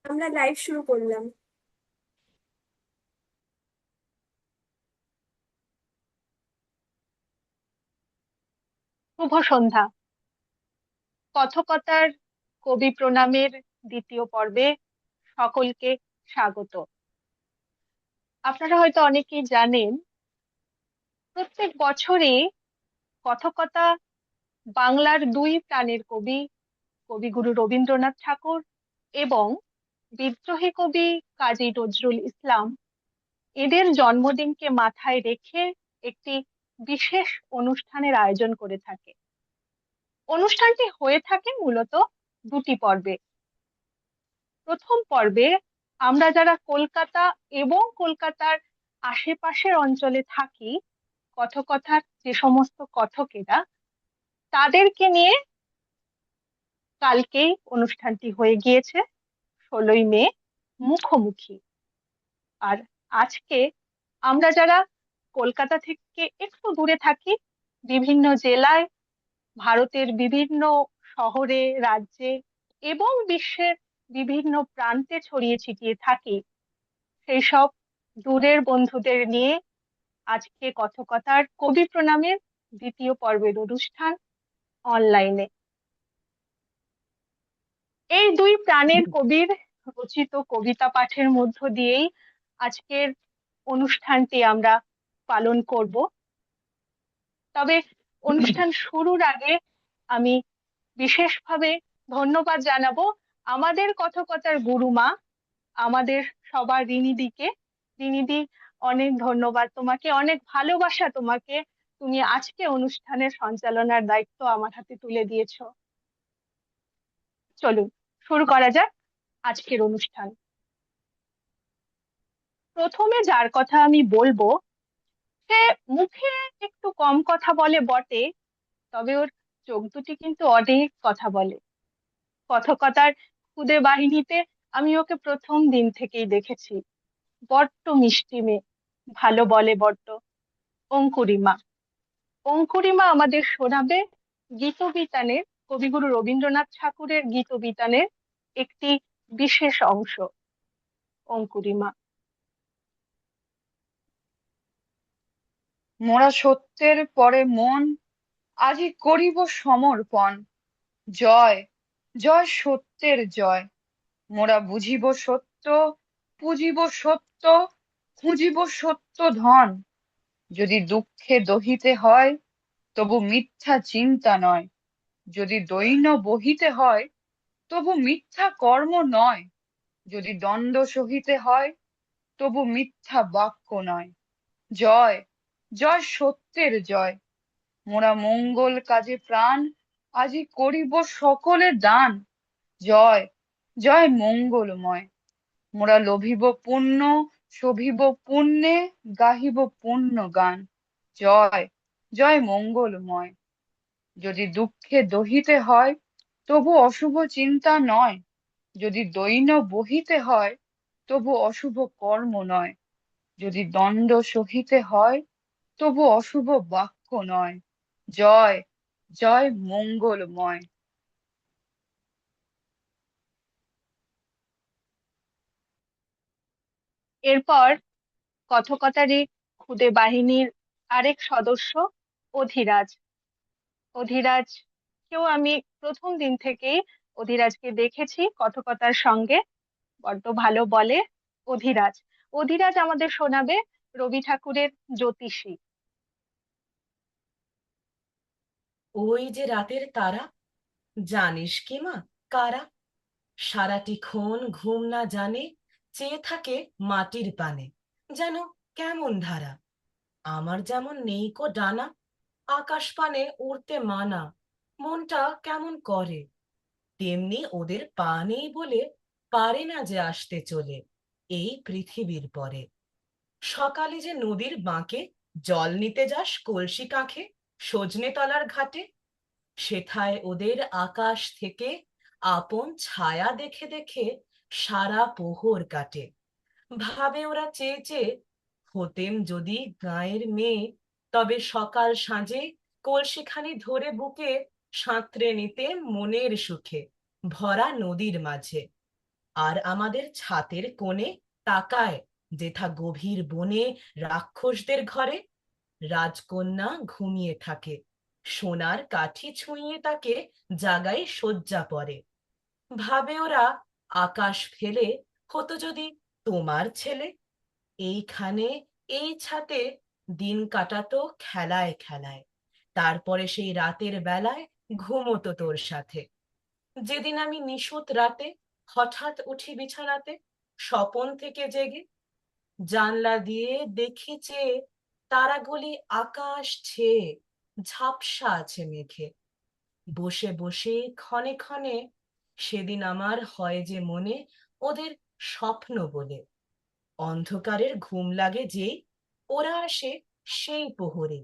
আমরা লাইভ শুরু করলাম। শুভ সন্ধ্যা। কথকতার কবি প্রণামের দ্বিতীয় পর্বে সকলকে স্বাগত। আপনারা হয়তো অনেকেই জানেন, প্রত্যেক বছরই কথকতা বাংলার দুই প্রাণের কবি, কবিগুরু রবীন্দ্রনাথ ঠাকুর এবং বিদ্রোহী কবি কাজী নজরুল ইসলাম, এদের জন্মদিনকে মাথায় রেখে একটি বিশেষ অনুষ্ঠানের আয়োজন করে থাকে। অনুষ্ঠানটি হয়ে থাকে মূলত দুটি পর্বে। প্রথম পর্বে আমরা যারা কলকাতা এবং কলকাতার আশেপাশের অঞ্চলে থাকি, কথকথার যে সমস্ত কথকেরা, তাদেরকে নিয়ে কালকেই অনুষ্ঠানটি হয়ে গিয়েছে, 16ই মে, মুখোমুখি। আর আজকে আমরা যারা কলকাতা থেকে একটু দূরে থাকি, বিভিন্ন জেলায়, ভারতের বিভিন্ন শহরে, রাজ্যে এবং বিশ্বের বিভিন্ন প্রান্তে ছড়িয়ে ছিটিয়ে থাকি, সেই সব দূরের বন্ধুদের নিয়ে আজকে কথকতার কবি প্রণামের দ্বিতীয় পর্বের অনুষ্ঠান অনলাইনে। এই দুই প্রাণের কবির রচিত কবিতা পাঠের মধ্য দিয়েই আজকের অনুষ্ঠানটি আমরা পালন করব। তবে অনুষ্ঠান শুরুর আগে আমি বিশেষভাবে ধন্যবাদ জানাবো আমাদের কথকতার গুরুমা, আমাদের সবার রিনিদিকে। রিনিদি, অনেক ধন্যবাদ তোমাকে, অনেক ভালোবাসা তোমাকে। তুমি আজকে অনুষ্ঠানের সঞ্চালনার দায়িত্ব আমার হাতে তুলে দিয়েছো। চলুন শুরু করা যাক আজকের অনুষ্ঠান। প্রথমে যার কথা আমি বলবো, সে মুখে একটু কম কথা বলে বটে, তবে ওর চোখ দুটি কিন্তু অনেক কথা বলে। কথকতার খুদে বাহিনীতে আমি ওকে প্রথম দিন থেকেই দেখেছি। বড্ড মিষ্টি মেয়ে, ভালো বলে বড্ড। অঙ্কুরিমা। অঙ্কুরিমা আমাদের শোনাবে গীতবিতানের, কবিগুরু রবীন্দ্রনাথ ঠাকুরের গীতবিতানের একটি বিশেষ অংশ। অঙ্কুরিমা। মোরা সত্যের পরে মন আজি করিব সমর্পণ। জয়, জয় সত্যের জয়। মোরা বুঝিব সত্য, পুজিব সত্য, খুঁজিব সত্য ধন। যদি দুঃখে দহিতে হয়, তবু মিথ্যা চিন্তা নয়। যদি দৈন্য বহিতে হয়, তবু মিথ্যা কর্ম নয়। যদি দ্বন্দ্ব সহিতে হয়, তবু মিথ্যা বাক্য নয়। জয়, জয় সত্যের জয়। মোরা মঙ্গল কাজে প্রাণ আজি করিব সকলের দান। জয়, জয় মঙ্গলময়। মোরা লোভিব পুণ্য, শোভিব পুণ্যে, গাহিব পুণ্য গান। জয়, জয় মঙ্গলময়। যদি দুঃখে দহিতে হয়, তবু অশুভ চিন্তা নয়। যদি দৈন্য বহিতে হয়, তবু অশুভ কর্ম নয়। যদি দ্বন্দ্ব সহিতে হয়, তবু অশুভ বাক্য নয়। জয়, জয় মঙ্গলময়। এরপর কথকতারই খুদে বাহিনীর আরেক সদস্য অধিরাজ। অধিরাজ কেও আমি প্রথম দিন থেকেই অধিরাজকে দেখেছি কথকতার সঙ্গে, বড্ড ভালো বলে। অধিরাজ। অধিরাজ আমাদের শোনাবে রবি ঠাকুরের জ্যোতিষী। ওই যে রাতের তারা, জানিস কি মা কারা? সারাটিক্ষণ ঘুম না জানে, চেয়ে থাকে মাটির পানে, যেন কেমন ধারা। আমার যেমন নেই কো ডানা, আকাশ পানে উড়তে মানা, মনটা কেমন করে। তেমনি ওদের পা নেই বলে পারে না যে আসতে চলে এই পৃথিবীর পরে। সকালে যে নদীর বাঁকে জল নিতে যাস কলসি কাঁখে, সজনে তলার ঘাটে, সেথায় ওদের আকাশ থেকে আপন ছায়া দেখে দেখে সারা প্রহর কাটে। ভাবে ওরা চেয়ে চেয়ে, হতেম যদি গাঁয়ের মেয়ে, তবে সকাল সাঁঝে কলসিখানি ধরে বুকে সাঁতরে নিতে মনের সুখে ভরা নদীর মাঝে। আর আমাদের ছাতের কোণে তাকায় যেথা গভীর বনে রাক্ষসদের ঘরে রাজকন্যা ঘুমিয়ে থাকে, সোনার কাঠি ছুঁইয়ে তাকে জাগায় শয্যা পরে। ভাবে ওরা আকাশ ফেলে হতো যদি তোমার ছেলে, এইখানে এই ছাতে দিন কাটাতো খেলায় খেলায়, তারপরে সেই রাতের বেলায় ঘুমোতো তোর সাথে। যেদিন আমি নিশুত রাতে হঠাৎ উঠি বিছানাতে স্বপন থেকে জেগে, জানলা দিয়ে দেখি চেয়ে তারাগুলি আকাশ ছেয়ে ঝাপসা আছে মেঘে। বসে বসে ক্ষণে ক্ষণে সেদিন আমার হয় যে মনে ওদের স্বপ্ন বলে। অন্ধকারের ঘুম লাগে যেই ওরা আসে সেই প্রহরে,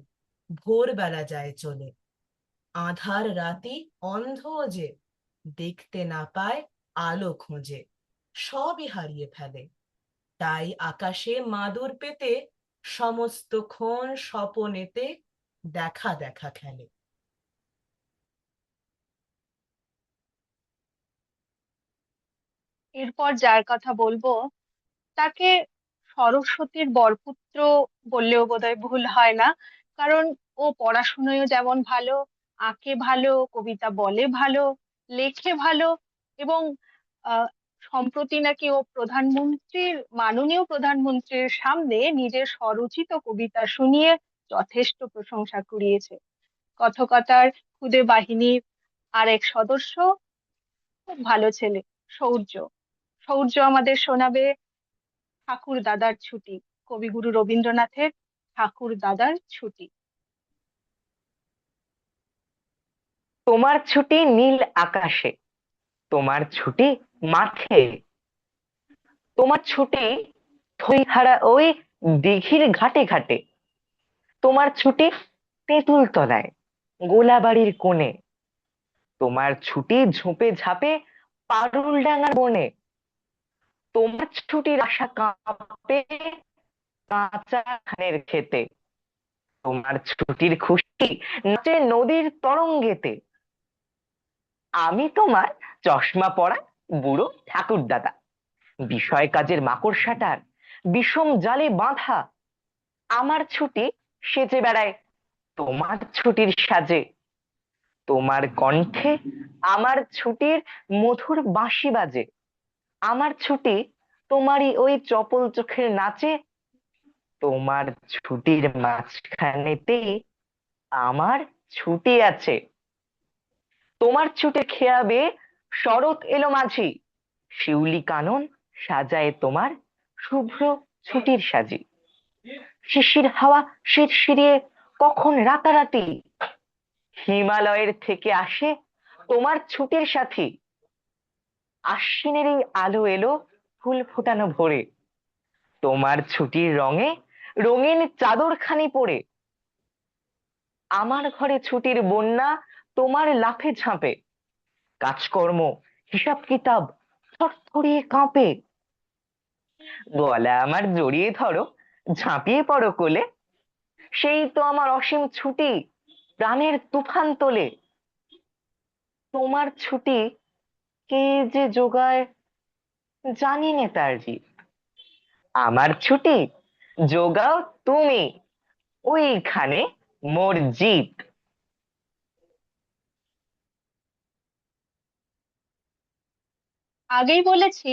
ভোরবেলা যায় চলে। আঁধার রাতি অন্ধ যে দেখতে না পায় আলো খোঁজে, সবই হারিয়ে ফেলে। তাই আকাশে মাদুর পেতে সমস্তক্ষণ স্বপনেতে দেখা দেখা খেলে। এরপর যার কথা বলবো তাকে সরস্বতীর বরপুত্র বললেও বোধহয় ভুল হয় না। কারণ ও পড়াশোনায়ও যেমন ভালো, আঁকে ভালো, কবিতা বলে ভালো, লেখে ভালো, এবং আহ সম্প্রতি নাকি ও মাননীয় প্রধানমন্ত্রীর সামনে নিজের স্বরচিত কবিতা শুনিয়ে যথেষ্ট প্রশংসা কুড়িয়েছে। কথকতার খুদে বাহিনীর আরেক সদস্য, খুব ভালো ছেলে, সৌর্য। সৌর্য আমাদের শোনাবে ঠাকুর দাদার ছুটি, কবিগুরু রবীন্দ্রনাথের ঠাকুর দাদার ছুটি। তোমার ছুটি নীল আকাশে, তোমার ছুটি মাঠে, তোমার ছুটি থইহারা ওই দিঘির ঘাটে ঘাটে, তোমার ছুটি তেঁতুল তলায় গোলাবাড়ির কোণে, তোমার ছুটি ঝোপে ঝাপে পারুল ডাঙার বনে, তোমার ছুটির আশা কাঁপে কাঁচা ধানের খেতে, তোমার ছুটির খুশি নাচে নদীর তরঙ্গেতে। আমি তোমার চশমা পরা বুড়ো ঠাকুর দাদা, বিষয় কাজের মাকড়সাটার বিষম জালে বাঁধা। আমার ছুটি সেজে বেড়ায় তোমার ছুটির সাজে, তোমার কণ্ঠে আমার ছুটির মধুর বাঁশি বাজে। আমার ছুটি তোমারই ওই চপল চোখের নাচে, তোমার ছুটির মাঝখানেতেই আমার ছুটি আছে। তোমার ছুটে খেয়াবে শরৎ এলো মাঝি, শিউলি কানন সাজায় তোমার শুভ্র ছুটির সাজি। শিশির হাওয়া শিরশিরিয়ে কখন রাতারাতি হিমালয়ের থেকে আসে তোমার ছুটির সাথী। আশ্বিনের এই আলো এলো ফুল ফোটানো ভোরে, তোমার ছুটির রঙে রঙিন চাদরখানি পরে। আমার ঘরে ছুটির বন্যা তোমার লাফে ঝাঁপে, কাজকর্ম হিসাব কিতাব থরথরিয়ে কাঁপে। গলা আমার জড়িয়ে ধরো, ঝাঁপিয়ে পড়ো কোলে, সেই তো আমার অসীম ছুটি প্রাণের তুফান তোলে। তোমার ছুটি কে যে যোগায় জানি নে তার রিত, আমার ছুটি যোগাও তুমি ওইখানে মোর জিত। আগেই বলেছি,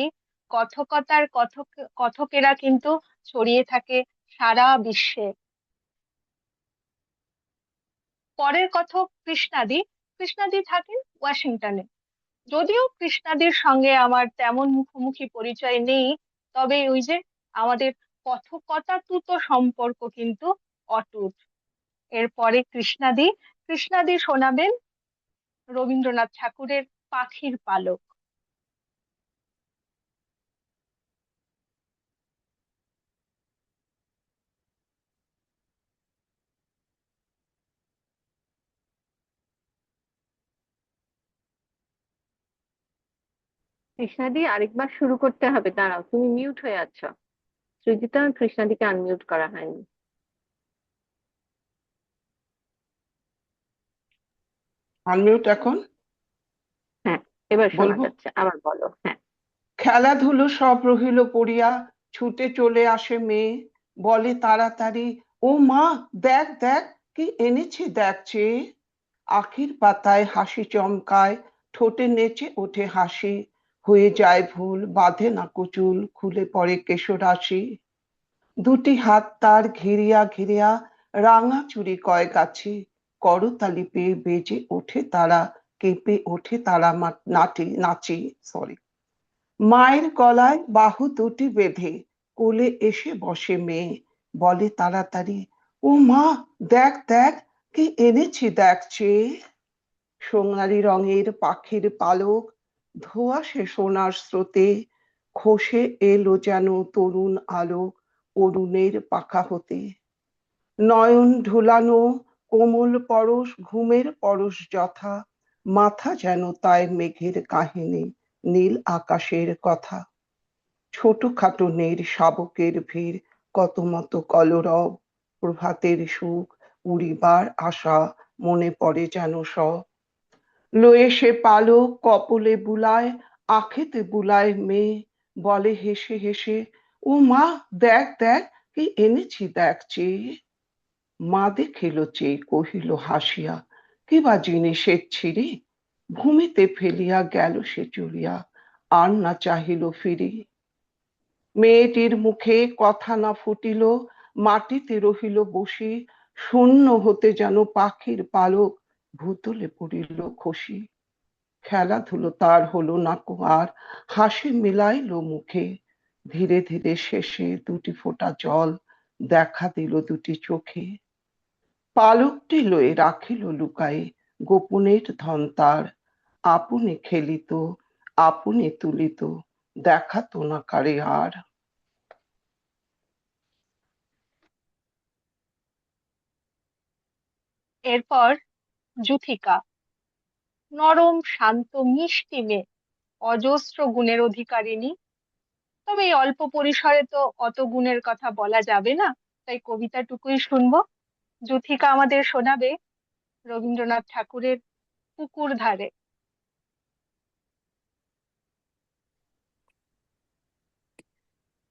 কথকেরা কিন্তু ছড়িয়ে থাকে সারা বিশ্বে। পরের কথক কৃষ্ণাদি। কৃষ্ণাদি থাকেন ওয়াশিংটনে। যদিও কৃষ্ণাদির সঙ্গে আমার তেমন মুখোমুখি পরিচয় নেই, তবে ওই যে আমাদের কথকতাতুত সম্পর্ক কিন্তু অটুট। এরপরে কৃষ্ণাদি শোনাবেন রবীন্দ্রনাথ ঠাকুরের পাখির পালক। কৃষ্ণাদি আরেকবার শুরু করতে হবে, দাঁড়াও, তুমি মিউট হয়ে আছো। সৃজিতা, কৃষ্ণাদিকে আনমিউট করা হয়নি। আনমিউট এখন হ্যাঁ, এবার শোনা বলবো। যাচ্ছে, আবার বলো। হ্যাঁ। খেলাধুলো সব রহিল পড়িয়া, ছুটে চলে আসে মেয়ে, বলে তাড়াতাড়ি, ও মা, দেখ দেখ কি এনেছি দেখ চেয়ে। আখির পাতায় হাসি চমকায়, ঠোঁটে নেচে ওঠে হাসি, হয়ে যায় ভুল, বাঁধে না কুচুল, খুলে পড়ে কেশরাশি। দুটি হাত তার ঘিরিয়া ঘিরিয়া রাঙা চুড়ি কয় গাছি, করতালি পেয়ে বেজে ওঠে তারা, কেঁপে ওঠে তারা নাচি, সরি। মায়ের গলায় বাহু দুটি বেঁধে কোলে এসে বসে মেয়ে, বলে তাড়াতাড়ি, ও মা, দেখ দেখ কি এনেছি দেখ চেয়ে। সোনালি রঙের পাখির পালক ধোঁয়াশে সোনার স্রোতে, খসে এলো যেন তরুণ আলোক অরুণের পাখা হতে। নয়ন ঢুলানো কোমল পরশ, ঘুমের পরশ যথা, মাথা যেন তাই মেঘের কাহিনী, নীল আকাশের কথা। ছোটখাটো নীর শাবকের ভিড়, কত মতো কলরব, প্রভাতের সুখ, উড়িবার আশা, মনে পড়ে যেন সব। লয়ে সে পালক কপলে বুলায়, আঁখেতে বুলায় মেয়ে, বলে হেসে হেসে, ও মা, দেখ দেখ কি এনেছি দেখ চেয়ে। মা দেখিল চেয়ে কহিল হাসিয়া, কি বা জিনিসের ছিঁড়ি, ভূমিতে ফেলিয়া গেল সে চুরিয়া, আর না চাহিল ফিরি। মেয়েটির মুখে কথা না ফুটিল, মাটিতে রহিল বসি, শূন্য হতে যেন পাখির পালক ভূতলে পড়িল খসি। খেলাধুলো তার হলো না কো আর, হাসি মিলাইল মুখে, ধীরে ধীরে শেষে দুটি ফোঁটা জল দেখা দিল দুটি চোখে। পালকটি লয়ে রাখিল লুকায়ে গোপনের ধন তার, আপনি খেলিত, আপনি তুলিত, দেখাতো না কারে আর। এরপর যূথিকা, নরম শান্ত মিষ্টি মেয়ে, অজস্র গুণের অধিকারিণী। তবে এই অল্প পরিসরে তো অত গুণের কথা বলা যাবে না, তাই কবিতাটুকুই শুনবো। যূথিকা আমাদের শোনাবে রবীন্দ্রনাথ ঠাকুরের পুকুর ধারে।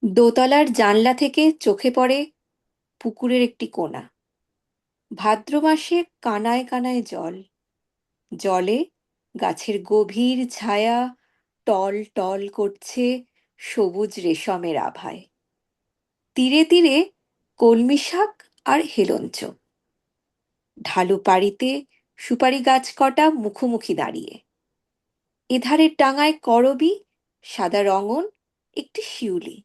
দোতলার জানলা থেকে চোখে পড়ে পুকুরের একটি কোণা। ভাদ্র মাসে কানায় কানায় জল, জলে গাছের গভীর ছায়া টল টল করছে সবুজ রেশমের আভায়। তীরে তীরে কলমি শাক আর হেলঞ্চ, ঢালু পাড়িতে সুপারি গাছ কটা মুখোমুখি দাঁড়িয়ে। এধারের ডাঙায় করবী, সাদা রঙন, একটি শিউলি।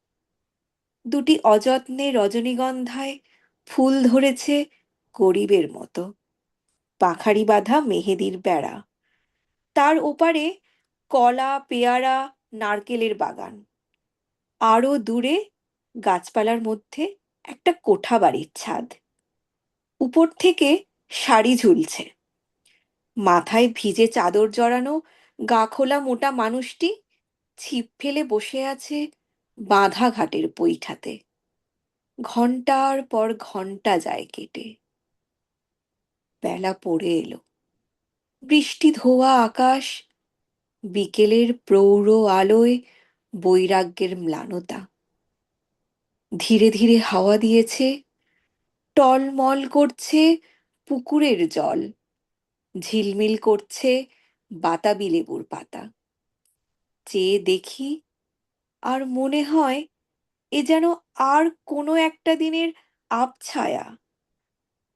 দুটি অযত্নে রজনীগন্ধায় ফুল ধরেছে গরিবের মতো, পাখাড়ি বাঁধা মেহেদির বেড়া। তার ওপারে কলা, পেয়ারা, নারকেলের বাগান। আরো দূরে গাছপালার মধ্যে একটা কোঠা বাড়ির ছাদ। উপর থেকে শাড়ি ঝুলছে। মাথায় ভিজে চাদর জড়ানো গা খোলা মোটা মানুষটি ছিপ ফেলে বসে আছে বাঁধা ঘাটের পৈঠাতে। ঘন্টার পর ঘন্টা যায় কেটে। বেলা পড়ে এলো। বৃষ্টি ধোয়া আকাশ, বিকেলের প্রৌঢ় আলোয় বৈরাগ্যের ম্লানতা। ধীরে ধীরে হাওয়া দিয়েছে, টলমল করছে পুকুরের জল, ঝিলমিল করছে বাতাবি লেবুর পাতা। চেয়ে দেখি, আর মনে হয় এ যেন আর কোনো একটা দিনের আবছায়া।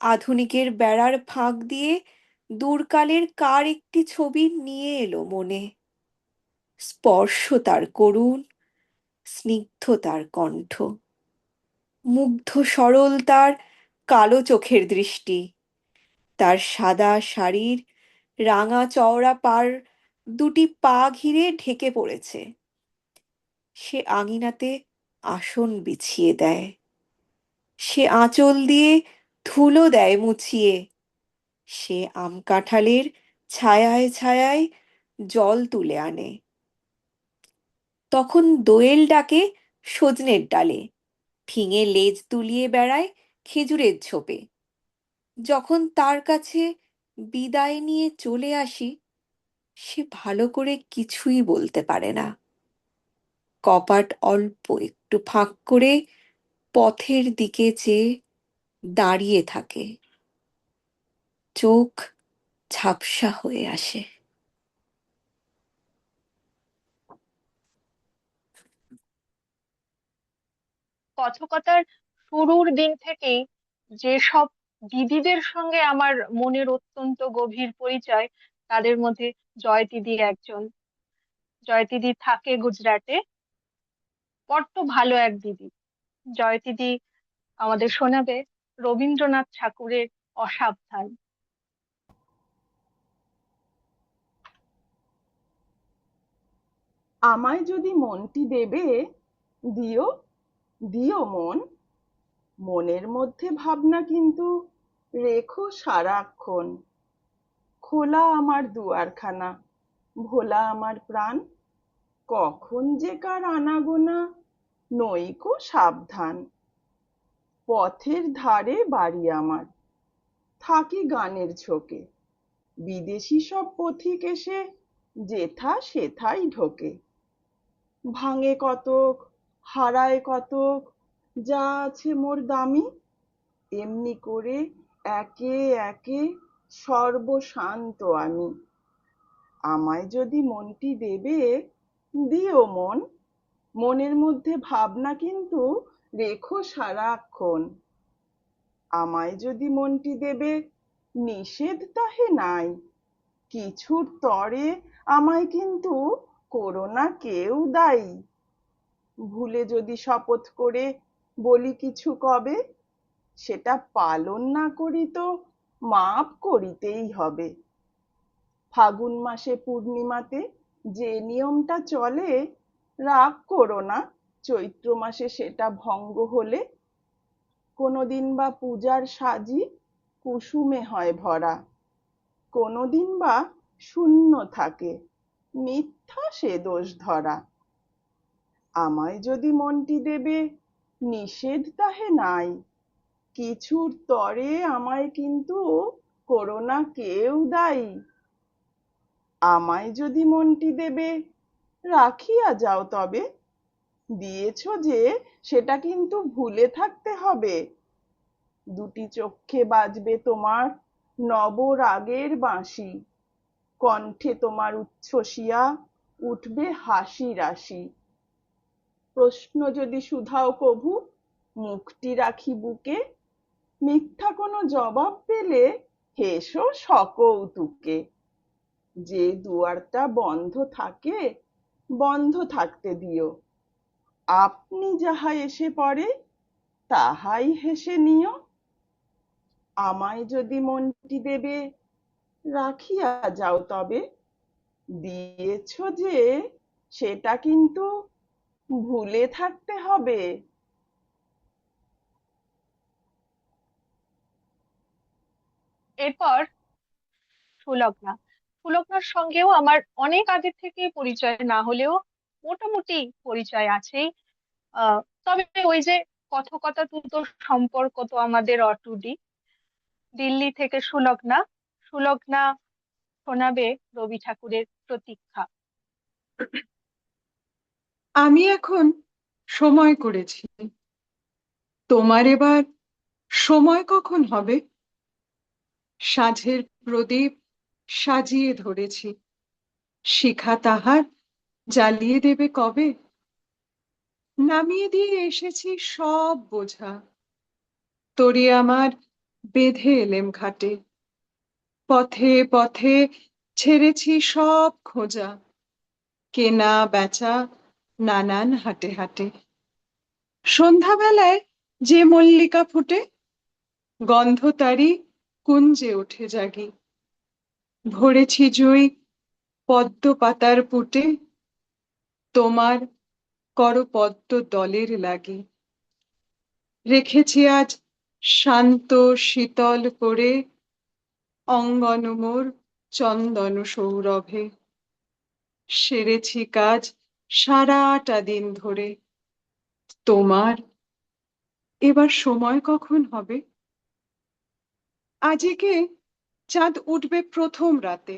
আধুনিকের বেড়ার ফাঁক দিয়ে দূরকালের কার একটি ছবি নিয়ে এলো মনে। স্পর্শ তার করুণ, স্নিগ্ধ তার কণ্ঠ, মুগ্ধ সরল তার কালো চোখের দৃষ্টি। তার সাদা শাড়ির রাঙা চওড়া পাড় দুটি পা ঘিরে ঢেকে পড়েছে। সে আঙিনাতে আসন বিছিয়ে দেয়, সে আঁচল দিয়ে ধুলো দেয় মুছিয়ে, সে আম কাঁঠালের ছায়ায় ছায়ায় জল তুলে আনে। তখন দোয়েল ডাকে সজনের ডালে, ফিঙে লেজ দুলিয়ে বেড়ায় খেজুরের ঝোপে। যখন তার কাছে বিদায় নিয়ে চলে আসি, সে ভালো করে কিছুই বলতে পারে না। কপাট অল্প একটু ফাঁক করে পথের দিকে চেয়ে দাঁড়িয়ে থাকে, চোখ ঝাপসা হয়ে আসে। কথকতার শুরুর দিন থেকেই যেসব দিদিদের সঙ্গে আমার মনের অত্যন্ত গভীর পরিচয়, তাদের মধ্যে জয় দিদি একজন। জয় দিদি থাকে গুজরাটে, বড্ড ভালো এক দিদি। জয় দিদি আমাদের শোনাবে রবীন্দ্রনাথ ঠাকুরের অসাবধান। আমায় যদি মনটি দেবে, দিও দিও মন, মনের মধ্যে ভাবনা কিন্তু রেখো সারাক্ষণ। খোলা আমার দুয়ারখানা, ভোলা আমার প্রাণ, কখন যে কার আনাগোনা নইকো সাবধান। পথের ধারে বাড়ি আমার, থাকি গানের ঝোঁকে, বিদেশি সব পথিক এসে যেথা সেথাই ঢোকে। ভাঙে কতক, হারায় কতক, যা আছে মোর দামি, এমনি করে একে একে সর্বশান্ত আমি। আমায় যদি মনটি দেবে, দিও মন, মনের মধ্যে ভাবনা কিন্তু রেখো সারাক্ষণ। আমায় যদি মনটি দেবে, নিষেধ তাহে নাই, কিছুর তরে আমায় কিন্তু করো না কেউ দায়ী। ভুলে যদি শপথ করে বলি কিছু কবে, সেটা পালন না করি তো মাপ করিতেই হবে। ফাগুন মাসে পূর্ণিমাতে যে নিয়মটা চলে, রাগ করো না চৈত্র মাসে সেটা ভঙ্গ হলে। কোনোদিন বা পূজার সাজি কুসুমে হয় ভরা, কোনোদিন বা শূন্য থাকে, মিথ্যা সে দোষ ধরা। আমায় যদি মনটি দেবে, নিষেধ তাহে নাই, কিছুর তরে আমায় কিন্তু করো না কেউ দায়ী। আমায় যদি মনটি দেবে, রাখিয়া যাও তবে, দিয়েছ যে সেটা কিন্তু ভুলে থাকতে হবে। দুটি চক্ষে বাজবে তোমার নবরাগের বাঁশি, কণ্ঠে তোমার উচ্ছ্বসিয়া উঠবে হাসি রাশি। প্রশ্ন যদি শুধাও কভু, মুখটি রাখি বুকে, মিথ্যা কোনো জবাব পেলে হেসো সকৌতুকে। যে দুয়ারটা বন্ধ থাকে, বন্ধ থাকতে দিও, আপনি যাহা এসে পড়ে তাহাই হেসে নিও। আমায় যদি মনটি দেবে, রাখিয়া যাও তবে, দিয়েছ যে সেটা কিন্তু ভুলে থাকতে হবে। এরপর সুলগ্না। সুলগ্নার সঙ্গেও আমার অনেক আগে থেকে পরিচয় না হলেও মোটামুটি পরিচয় আছেই। তবে ওই যে কথকতা তুতো সম্পর্ক তো আমাদের অটুটি। দিল্লি থেকে সুলগ্না। সুলগ্না শোনাবে রবি ঠাকুরের প্রতীক্ষা। আমি এখন সময় করেছি, তোমার এবার সময় কখন হবে? সাঁঝের প্রদীপ সাজিয়ে ধরেছি, শিখা তাহার জ্বালিয়ে দেবে কবে? নামিয়ে দিয়ে এসেছি সব বোঝা, তরি আমার বেঁধে এলেম ঘাটে। পথে পথে ছেড়েছি সব খোঁজা, কেনা বেচা নানান হাটে হাটে। সন্ধ্যাবেলায় যে মল্লিকা ফুটে, গন্ধ তারি কুঞ্জে ওঠে জাগি। ভরেছি জুই পদ্ম পাতার পুটে, তোমার করপদ্ম দলের লাগি। রেখেছি আজ শান্ত শীতল করে, অঙ্গন মোর চন্দন সৌরভে। সেরেছি কাজ সারাটা দিন ধরে, তোমার এবার সময় কখন হবে? আজকে চাঁদ উঠবে প্রথম রাতে,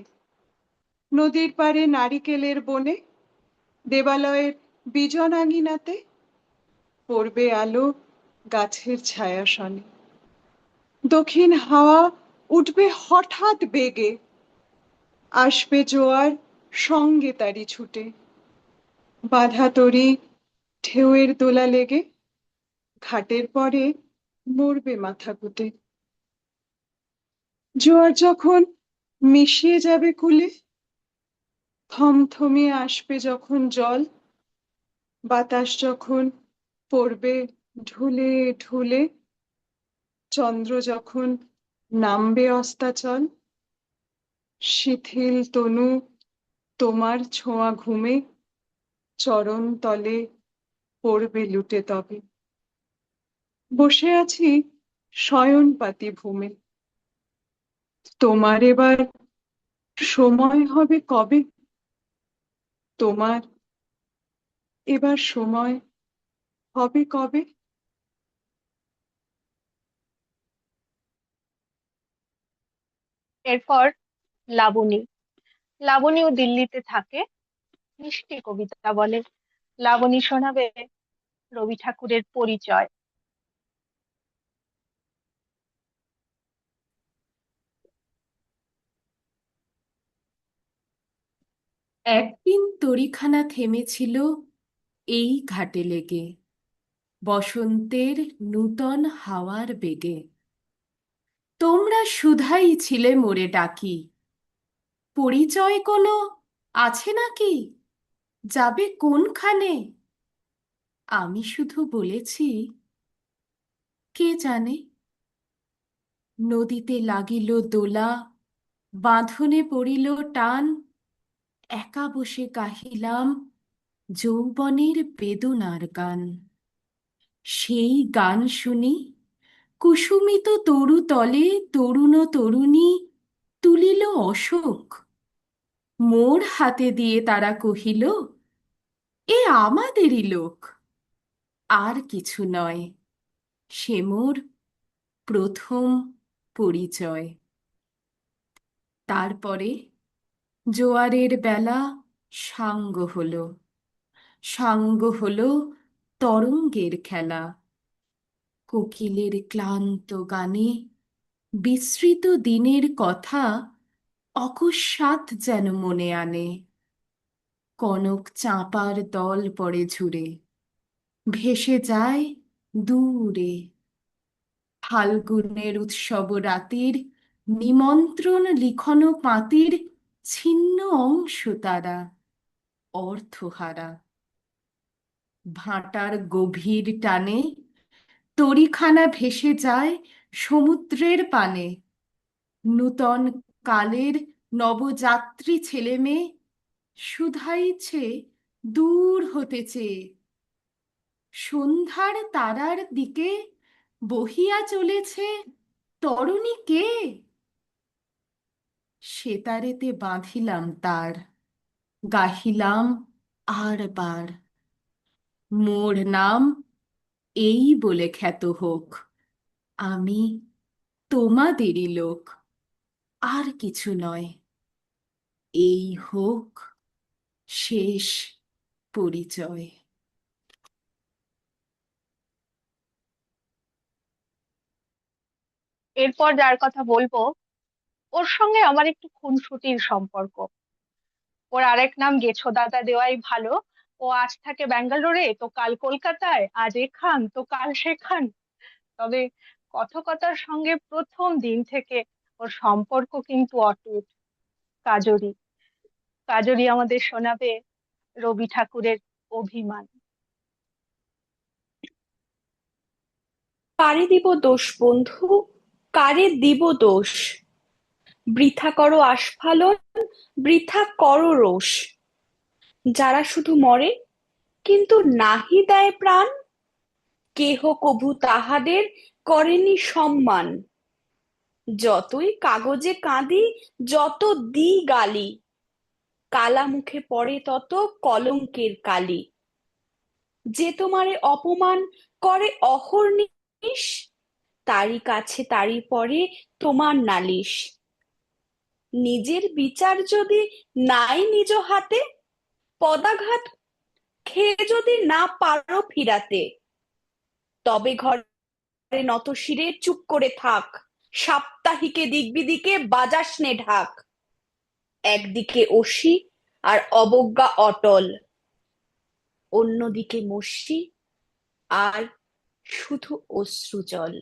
নদীর পাড়ে নারিকেলের বনে, দেবালয়ের বিজন আঙিনাতে পড়বে আলো গাছের ছায়াসনে, দক্ষিণ হাওয়া উঠবে হঠাৎ বেগে, আসবে জোয়ার সঙ্গে তারি ছুটে, বাঁধা তরি ঢেউয়ের দোলা লেগে ঘাটের পরে মরবে মাথা কুটে। জোয়ার যখন মিশিয়ে যাবে কূলে, থমথমিয়ে আসবে যখন জল, বাতাস যখন পড়বে ঢুলে ঢুলে, চন্দ্র যখন নামবে অস্তাচল, শিথিল তনু তোমার ছোঁয়া ঘুমে চরণ তলে পড়বে লুটে তবে। বসে আছি শয়ন পাতি ভূমে, তোমার এবার সময় হবে কবে? তোমার এবার সময় হবে কবে? এরপর লাবণী। লাবণীও দিল্লিতে থাকে, মিষ্টি কবিতা বলে। লাবণী শোনাবে রবি ঠাকুরের পরিচয়। একদিন তরীখানা থেমেছিল এই ঘাটে লেগে, বসন্তের নূতন হাওয়ার বেগে। তোমরা শুধাই ছিলে মোরে ডাকি, পরিচয় কোনো আছে নাকি? যাবে কোনখানে? আমি শুধু বলেছি, কে জানে। নদীতে লাগিল দোলা, বাঁধনে পড়িল টান, একা বসে গাহিলাম যৌবনের বেদনার গান। সেই গান শুনি কুসুমিত তরু তলে তরুণ তরুণী তুলিল অশোক। মোর হাতে দিয়ে তারা কহিল, এ আমাদেরই লোক। আর কিছু নয়, সে মোর প্রথম পরিচয়। তারপরে জোয়ারের বেলা সাঙ্গ হলো, সাঙ্গ হলো তরঙ্গের খেলা। কোকিলের ক্লান্ত গানে বিস্মৃত দিনের কথা অকস্মাৎ যেন মনে আনে। কনক চাঁপার দল পড়ে ঝুরে, ভেসে যায় দূরে। ফাল্গুনের উৎসব রাতির নিমন্ত্রণ লিখন পাতির ছিন্ন অংশ তারা, অর্থহারা। ভাটার গভীর টানে তরীখানা ভেসে যায় সমুদ্রের পানে। নূতন কালের নবযাত্রী ছেলে মেয়ে শুধাইছে দূর হতে চেয়ে। সন্ধ্যার তারার দিকে বহিয়া চলেছে তরুণী কে? সেতারেতে বাঁধিলাম তার, গাহিলাম আর বার, মোর নাম এই বলে খ্যাত হোক, আমি তোমাদেরই লোক। আর কিছু নয়, এই হোক শেষ পরিচয়। এরপর যার কথা বলবো, ওর সঙ্গে আমার একটু খুনসুটির সম্পর্ক। ওর আরেক নাম গেছো দাদা দেওয়াই ভালো। ও আজ থাকে ব্যাঙ্গালোরে, তো কাল কলকাতায়, আজ এখান তো কাল সেখান। তবে কথকতার সঙ্গে প্রথম দিন থেকে ওর সম্পর্ক কিন্তু অটুট। কাজরি। কাজরি আমাদের শোনাবে রবি ঠাকুরের অভিমান। কারে দিব দোষ বন্ধু, কারে দিব দোষ? বৃথা করো আস্ফালন, বৃথা করো রোষ। যারা শুধু মরে কিন্তু নাহি দেয় প্রাণ, কেহ কভু তাহাদের করেনি সম্মান। যতই কাগজে কাঁদি, যত দিই গালি, কালা মুখে পড়ে তত কলঙ্কের কালি। যে তোমারে অপমান করে অহর্নিশ, তারই কাছে তারই পরে তোমার নালিশ। নিজের বিচার যদি নাই নিজ হাতে, পদাঘাত খেয়ে যদি না পারো ফিরাতে, তবে ঘরে নতশিরে চুপ করে থাক, সাপ্তাহিকে দিক বিদিকে বাজাস নে ঢাক। একদিকে অসি আর অবজ্ঞা অটল, অন্যদিকে মসি আর শুধু অশ্রুজল।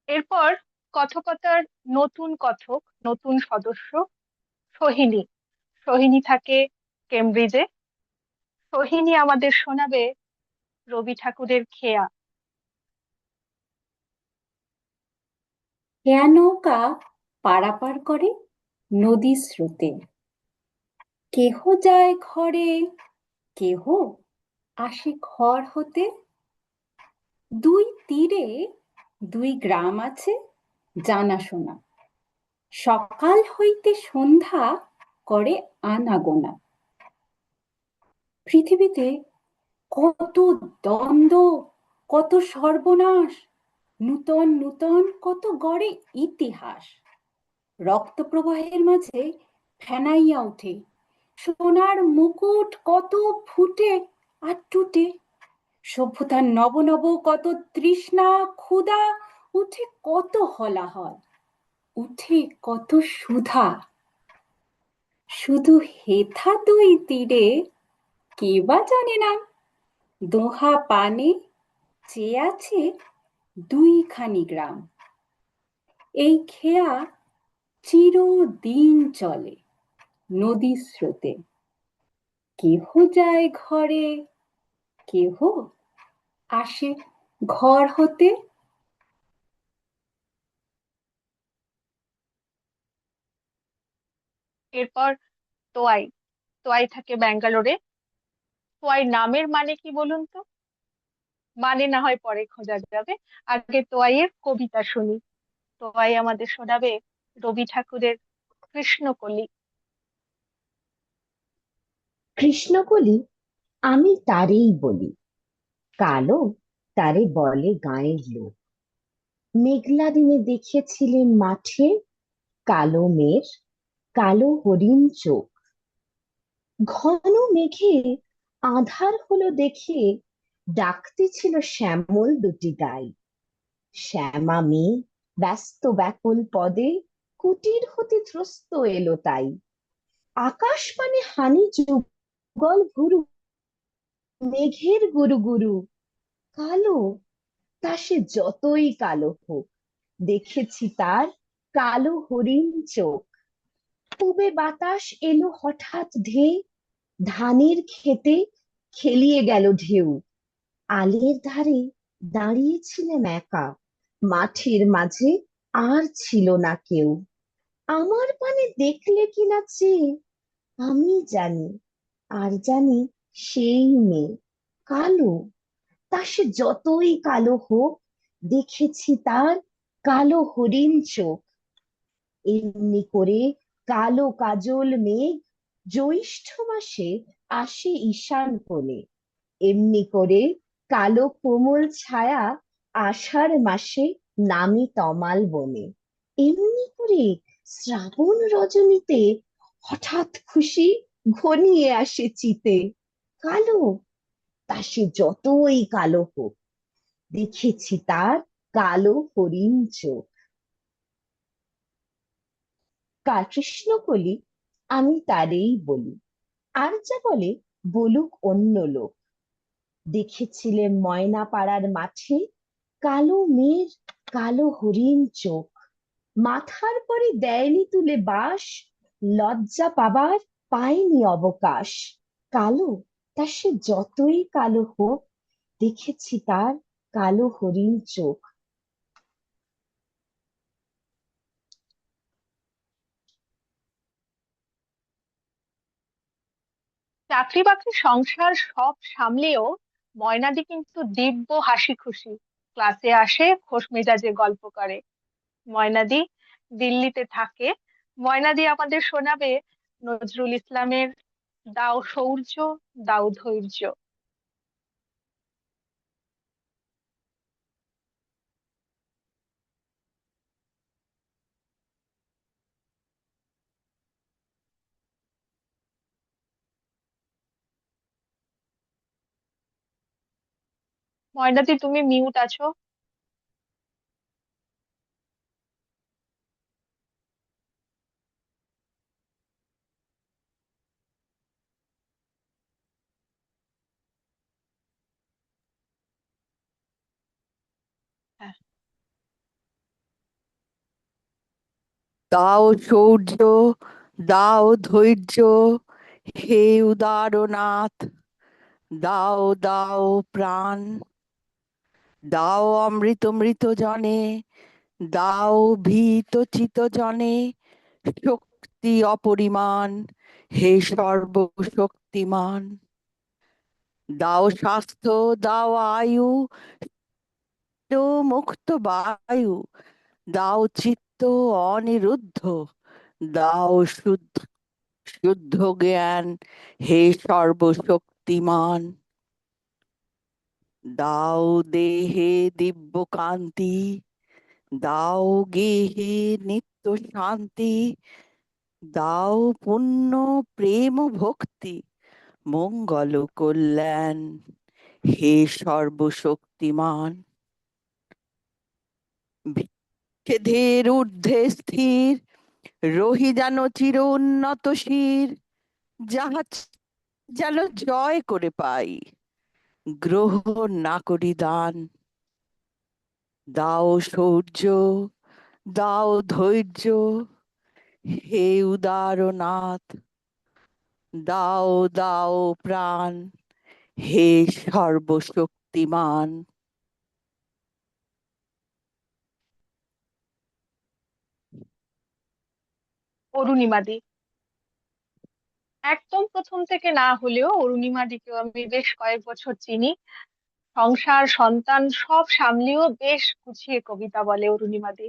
এরপর কথকতার নতুন কথক, নতুন সদস্য সোহিনী। সোহিনী থাকে কেমব্রিজে। সোহিনী আমাদের শোনাবে রবি ঠাকুরের খেয়া। খেয়া নৌকা পারাপার করে নদী স্রোতে, কেহ যায় ঘরে, কেহ আসে ঘর হতে। দুই তীরে দুই গ্রাম আছে জানাশোনা, সকাল হইতে সন্ধ্যা করে আনাগোনা। পৃথিবীতে কত দ্বন্দ্ব, কত সর্বনাশ, নূতন নূতন কত গড়ে ইতিহাস। রক্ত প্রবাহের মাঝে ফেনাইয়া ওঠে সোনার মুকুট, কত ফুটে আর টুটে। সভ্যতার নব নব কত তৃষ্ণা ক্ষুধা, উঠে কত হলাহল, উঠে কত সুধা। শুধু হেথা দুই তীরে কে বা জানে না, দোহা পানে চেয়ে আছে দুইখানি গ্রাম। এই খেয়া চিরদিন চলে নদী স্রোতে, কেহ যায় ঘরে, কেহ আসে ঘর হতে। এরপর তোয়াই। তোয়াই থাকে ব্যাঙ্গালোরে। তোয়াই নামের মানে কি বলুন তো? মানে না হয় পরে খোঁজা যাবে, আগে তোয়াইয়ের কবিতা শুনি। তোয়াই আমাদের শোনাবে রবি ঠাকুরের কৃষ্ণকলি। কৃষ্ণকলি আমি তারেই বলি, কালো তারে বলে গাঁয়ের লোক। মেঘলা দিনে দেখেছিলেন মাঠে, কালো মেঘ কালো হরিণ চোখ। ঘন মেঘে আঁধার হলো দেখে, ডাকতেছিল শ্যামল দুটি গাই। শ্যামা মেয়ে ব্যস্ত ব্যাকুল পদে, কুটির হতে ত্রস্ত এলো তাই। আকাশ পানে হানি যুগল গুরু, মেঘের গুরু গুরু। কালো তা সে যতই কালো হোক, দেখেছি তার কালো হরিণ চোখ। পূবে বাতাস এলো হঠাৎ ধেয়ে, ধানের খেতে খেলিয়ে গেল ঢেউ। আলের ধারে দাঁড়িয়েছিলেন একা, মাঠের মাঝে আর ছিল না কেউ। আমার পানে দেখলে কিনা চেয়ে আমি জানি, আর জানি সেই মেয়ে কালো। তা সে যতই কালো হোক, দেখেছি তার কালো হরিণ চোখ। এমনি করে কালো কাজল মেঘ জ্যৈষ্ঠ মাসে আসে ঈশান কোণে। এমনি করে কালো কোমল ছায়া আষাঢ় মাসে নামে তমাল বনে। এমনি করে শ্রাবণ রজনীতে হঠাৎ খুশি ঘনিয়ে আসে চিতে। কালো তা সে যতই কালো হোক, দেখেছি তার কালো হরিণ চোখ। কৃষ্ণকলি আমি তারেই বলি, আর যা বলে বলুক অন্য লোক। দেখেছিলেন ময়না পাড়ার মাঠে, কালো মেয়ের কালো হরিণ চোখ। মাথার পরে দেয়নি তুলে বাস, লজ্জা পাবার পায়নি অবকাশ। কালো তা সে যতই কালো হোক, দেখেছি তার কালো হরিণ চোখ। চাকরি বাকরি সংসার সব সামলেও ময়নাদি কিন্তু দিব্য হাসি খুশি। ক্লাসে আসে খোশ মেজাজে গল্প করে। ময়নাদি দিল্লিতে থাকে। ময়নাদি আমাদের শোনাবে নজরুল ইসলামের দাও শৌর্য, দাও ধৈর্য। ময়নাদি, তুমি মিউট আছো। হ্যাঁ, দাও শৌর্য, দাও ধৈর্য, হে উদারনাথ, দাও দাও প্রাণ, দাও অমৃত মৃত জনে, দাও ভীত চিত জনে, শক্তি অপরিমাণ, হে সর্বশক্তিমান। দাও স্বাস্থ্য, দাও আয়ু, মুক্ত বায়ু, দাও চিত্ত অনিরুদ্ধ, দাও শুদ্ধ শুদ্ধ জ্ঞান, হে সর্বশক্তিমান। দাও দেহে দিব্য কান্তি, দাও গেহে নিত্য শান্তি, দাও পুণ্য প্রেম ভক্তি, মঙ্গল কল্যাণ, হে সর্বশক্তিমান। বিচ্ছেদের ঊর্ধ্বে স্থির, রহি যেন চির উন্নত শির, যাহা যেন জয় করে পাই, গ্রহণ না করি দান। দাও শৌর্য, দাও ধৈর্য, হে উদারনাথ, দাও দাও প্রাণ, হে সর্বশক্তিমান। অরুণিমাদি। একদম প্রথম থেকে না হলেও অরুণিমাদিকেও আমি বেশ কয়েক বছর চিনি। সংসার সন্তান সব সামলেও বেশ গুছিয়ে কবিতা বলে অরুণিমাদি।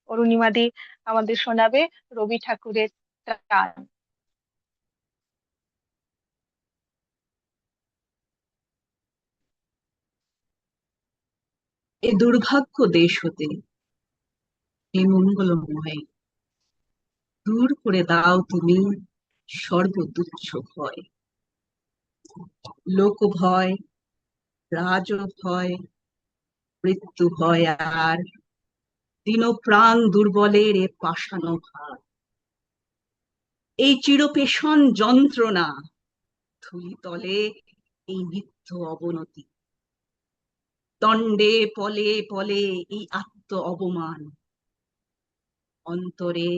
অরুণিমাদি আমাদের শোনাবে রবি ঠাকুরের টান। এ দুর্ভাগ্য দেশ হতে, এ মঙ্গলময়, দূর করে দাও তুমি সর্বতুচ্ছ ভয়। লোক ভয়, রাজ ভয়, মৃত্যু ভয়, আর দীন প্রাণ দুর্বলের এ পাষাণ ভার। এই চিরপেশন যন্ত্রণা, ধুলিতলে এই নিত্য অবনতি, দণ্ডে পলে পলে এই আত্ম অবমান, অন্তরে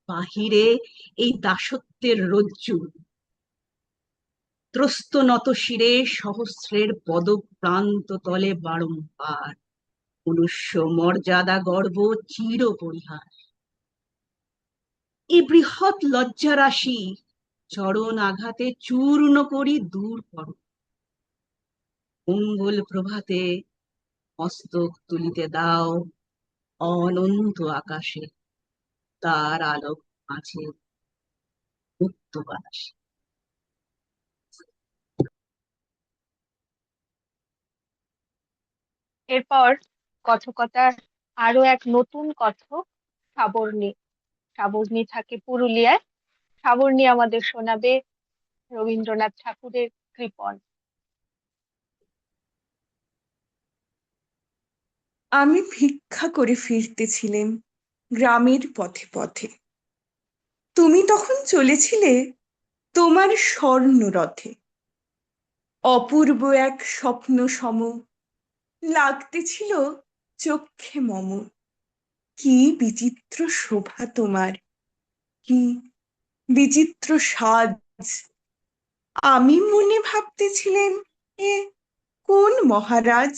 বাহিরে এই দাসত্বের রজ্জু, ত্রস্ত নত শিরে সহস্রের পদপ্রান্ত তলে বারংবার মনুষ্য মর্যাদা গর্ব চির পরিহার। এই বৃহৎ লজ্জা রাশি চরণ আঘাতে চূর্ণ করি দূর করো। মঙ্গল প্রভাতে মস্তক তুলিতে দাও অনন্ত আকাশে, তার আলোক মাঝে মুক্ত বাতাসে। এরপর কথকতার আরো এক নতুন কথক, সাবর্ণী। সাবর্ণী থাকে পুরুলিয়ায়। সাবর্ণী আমাদের শোনাবে রবীন্দ্রনাথ ঠাকুরের কৃপণ। আমি ভিক্ষা করে ফিরতেছিলেম গ্রামের পথে পথে, তুমি তখন চলেছিলে তোমার স্বর্ণ রথে। অপূর্ব এক স্বপ্ন সম লাগতেছিল চক্ষে মম। কি বিচিত্র শোভা তোমার, কি বিচিত্র সাজ। আমি মনে ভাবতেছিলেন, এ কোন মহারাজ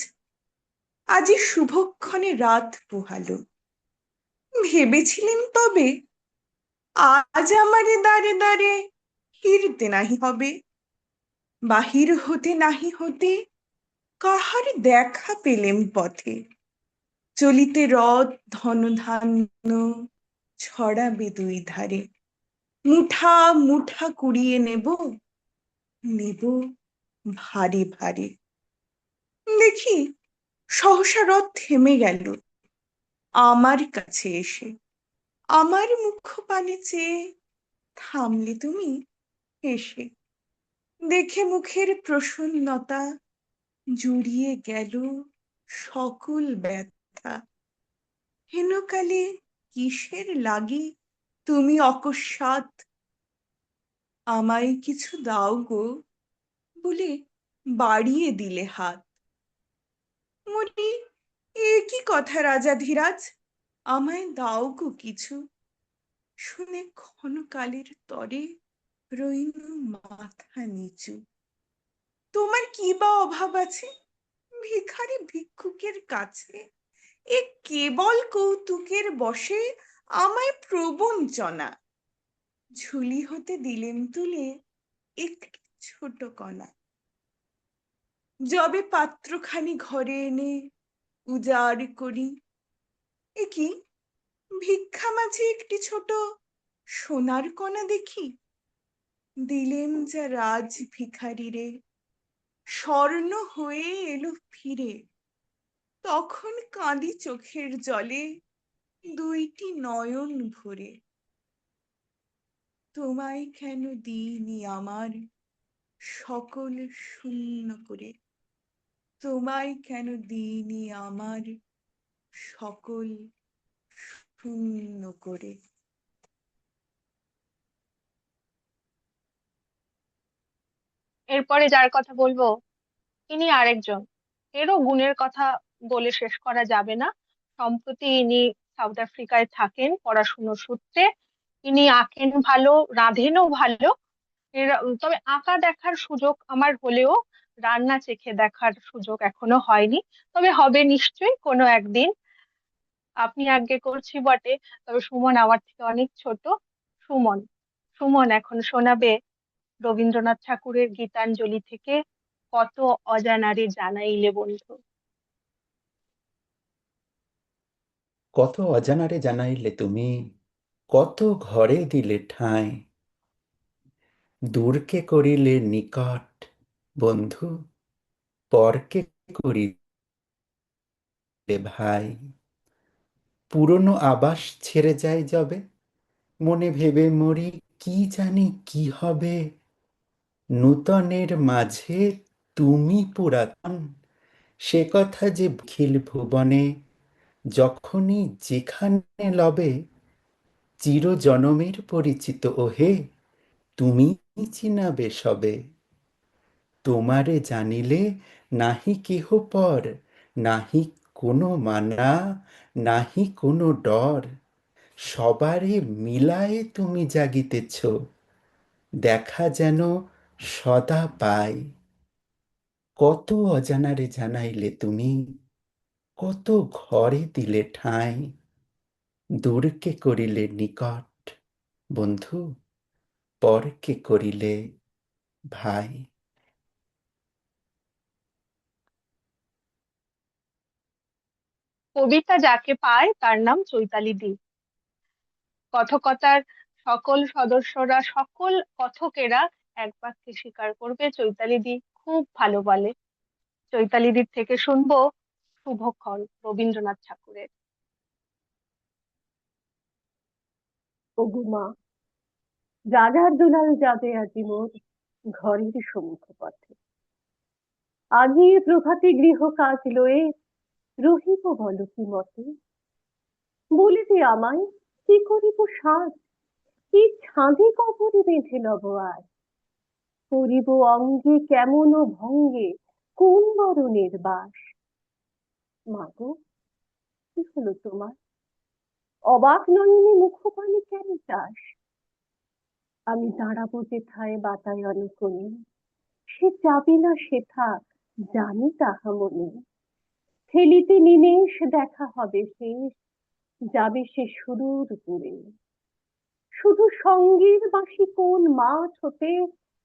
আজি শুভক্ষণে রাত পোহালো। ভেবেছিলেন তবে আজ আমারে দ্বারে দ্বারে ফিরতে নাহি হবে, বাহির হতে নাহি হতে কাহার দেখা পেলেম পথে। চলিতে রথ ধনধান্য ছড়াবে দুই ধারে, মুঠা মুঠা কুড়িয়ে নেব, নেব ভারে ভারে। দেখি সহসা রথ থেমে গেল আমার কাছে এসে। আমার মুখ পানে চেয়ে থামলে তুমি হেসে। দেখে মুখের প্রসন্নতা, জুড়িয়ে গেল সকল ব্যথা। হেনকালে কিসের লাগি তুমি অকস্মাৎ আমায় কিছু দাও গো বলে বাড়িয়ে দিলে হাত। মরি, এ কি কথা রাজাধিরাজ, আমায় দাও গো কিছু। শুনে ক্ষণকালের তরে রইল মাথা নিচু। তোমার কি বা অভাব আছে ভিখারি ভিক্ষুকের কাছে? এ কেবল কৌতুকের বশে আমায় প্রবঞ্চনা। ঝুলি হতে দিলেম তুলে একটি ছোট কণা। যবে পাত্রখানি ঘরে এনে উজাড় করি, এ কি ভিক্ষা মাঝে একটি ছোট সোনার কণা দেখি। দিলেম যা রাজ ভিখারি রে, স্বর্ণ হয়ে এলো ফিরে। তখন কাঁদি চোখের জলে দুইটি নয়ন ভরে। তোমায় কেন দিইনি আমার সকল শূন্য করে? তোমায় কেন দিইনি আমার সকল শূন্য করে? এরপরে যার কথা বলবো ইনি আরেকজন, এরও গুণের কথা বলে শেষ করা যাবে না। সম্প্রতি ইনি সাউথ আফ্রিকায় থাকেন পড়াশুনোর সূত্রে। ইনি আঁকেন ভালো, রাঁধেনও ভালো। তবে আঁকা দেখার সুযোগ আমার হলেও রান্না চেখে দেখার সুযোগ এখনো হয়নি, তবে হবে নিশ্চয়ই কোনো একদিন। আপনি আগে করছি বটে, তবে সুমন আমার থেকে অনেক ছোট। সুমন সুমন এখন শোনাবে রবীন্দ্রনাথ ঠাকুরের গীতাঞ্জলি থেকে কত অজানারে জানাইলে বন্ধু। কত অজানারে জানাইলে তুমি, কত ঘরে দিলে ঠাঁই। দূরকে করিলে নিকট বন্ধু, পরকে করিলে ভাই। পুরনো আবাস ছেড়ে যায় যবে, মনে ভেবে মরি কি জানি কি হবে। নূতনের মাঝে তুমি পুরাতন, সে কথা যে খিল ভুবনে। যখনই যেখানে লবে, চির জনমের পরিচিত ওহে, তুমি চিনাবে সবে। তোমারে জানিলে নাহি কেহ পর, নাহি কোনো মানা, নাহি কোনো ডর। সবারে মিলায়ে তুমি জাগিতেছ, দেখা যেন সদা পাই। কত অজানারে জানাইলে তুমি, কত ঘরে দিলে ঠাঁই। দূরকে করিলে নিকট বন্ধু, পরকে করিলে ভাই। কবিতা যাকে পায় তার নাম চৈতালি দি। কথকতার সকল সদস্যরা, সকল কথকেরা এক বাক্যে স্বীকার করবে চৈতালি দি খুব ভালো বলে। চৈতালি দির থেকে শুনবো শুভক্ষণ রবীন্দ্রনাথ ঠাকুরের। ওগো মা, রাজার দুলাল যাবে আজি মোর ঘরের সম্মুখ পথে। আজি প্রভাতে গৃহ কাজ লয়ে রহিব বল কি মতে। বলিতে আমায় কি করিব সাজ, কি ছাঁদে কবরে বেঁধে লব আজ। করিব অঙ্গে কেমন ভঙ্গে কোন বরণের বাস। মাগো, কি হলো তোমার? অবাক নয়নে মুখপানে কেন চাস? আমি দাঁড়াবো যেথায় বাতায়ন কোণে, সে যাবে না সেথা জানি তাহা মনে। ফেলিতে নিমেষ দেখা হবে শেষ, যাবে সে সুদূর দূরে। শুধু সঙ্গীর বাঁশি কোন মাঠ হতে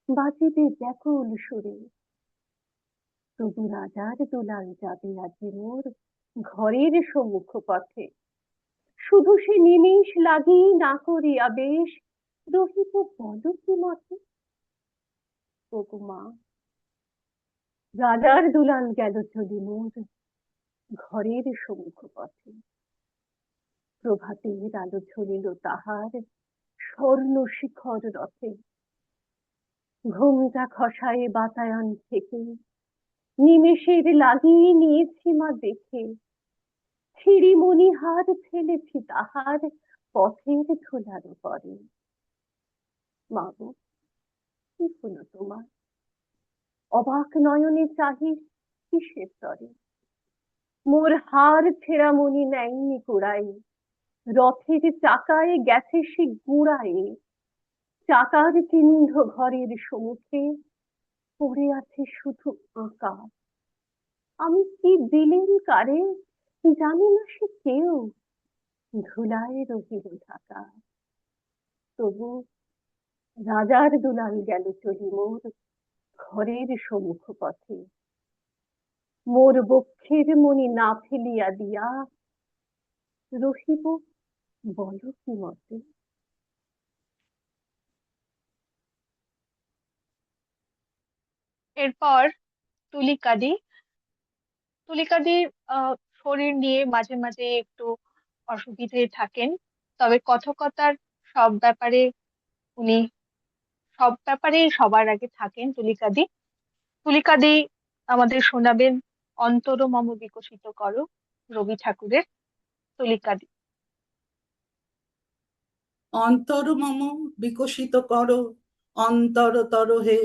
বাজিবে ব্যাকুল সুরে। তবু রাজার দুলাল যাবে আজি মোর ঘরের সম্মুখ পথে। শুধু সে নিমেষ লাগি না করিয়া বেশ, রহিব বল কি মতে। ওগো মা, রাজার দুলাল গেল চলি মোর ঘরের সম্মুখ পথে। প্রভাতের আলো ঝরিল তাহার স্বর্ণ শিখর রথে। ঘোমটা খসায়ে বাতায়ন থেকে নিমেষের লাগিয়ে নিয়েছি মা দেখে, ছিড়িমণি হার ফেলেছি তাহার পথের ধুলার পরে। মাগো, কি হলো তোমার? অবাক নয়নে চাহি কিসের তরে? মোর হার ছেঁড়া মনি নেয়নি কুড়াই, রথের চাকায় গেছে সে গুড়াই। চাকার চিহ্ন ঘরের সম্মুখে পড়ে আছে শুধু আঁকা। আমি কি দিলেন কারে জানি না সে কেউ, ধুলায় রহিল ঢাকা। তবু রাজার দুলাল গেল চলি মোর ঘরের সম্মুখ পথে। মোর বক্ষের মণি না ফেলিয়া দিয়া রহিব বলো কি মতে? এরপর তুলিকাদি তুলিকাদির শরীর নিয়ে মাঝে মাঝে একটু অসুবিধে থাকেন, তবে কথকতার সব ব্যাপারে উনি সব ব্যাপারেই সবার আগে থাকেন তুলিকাদি। তুলিকাদি আমাদের শোনাবেন অন্তর মম বিকশিত করো, রবি ঠাকুরের তুলিকাদি। অন্তর মম বিকশিত করো, অন্তরতর হে,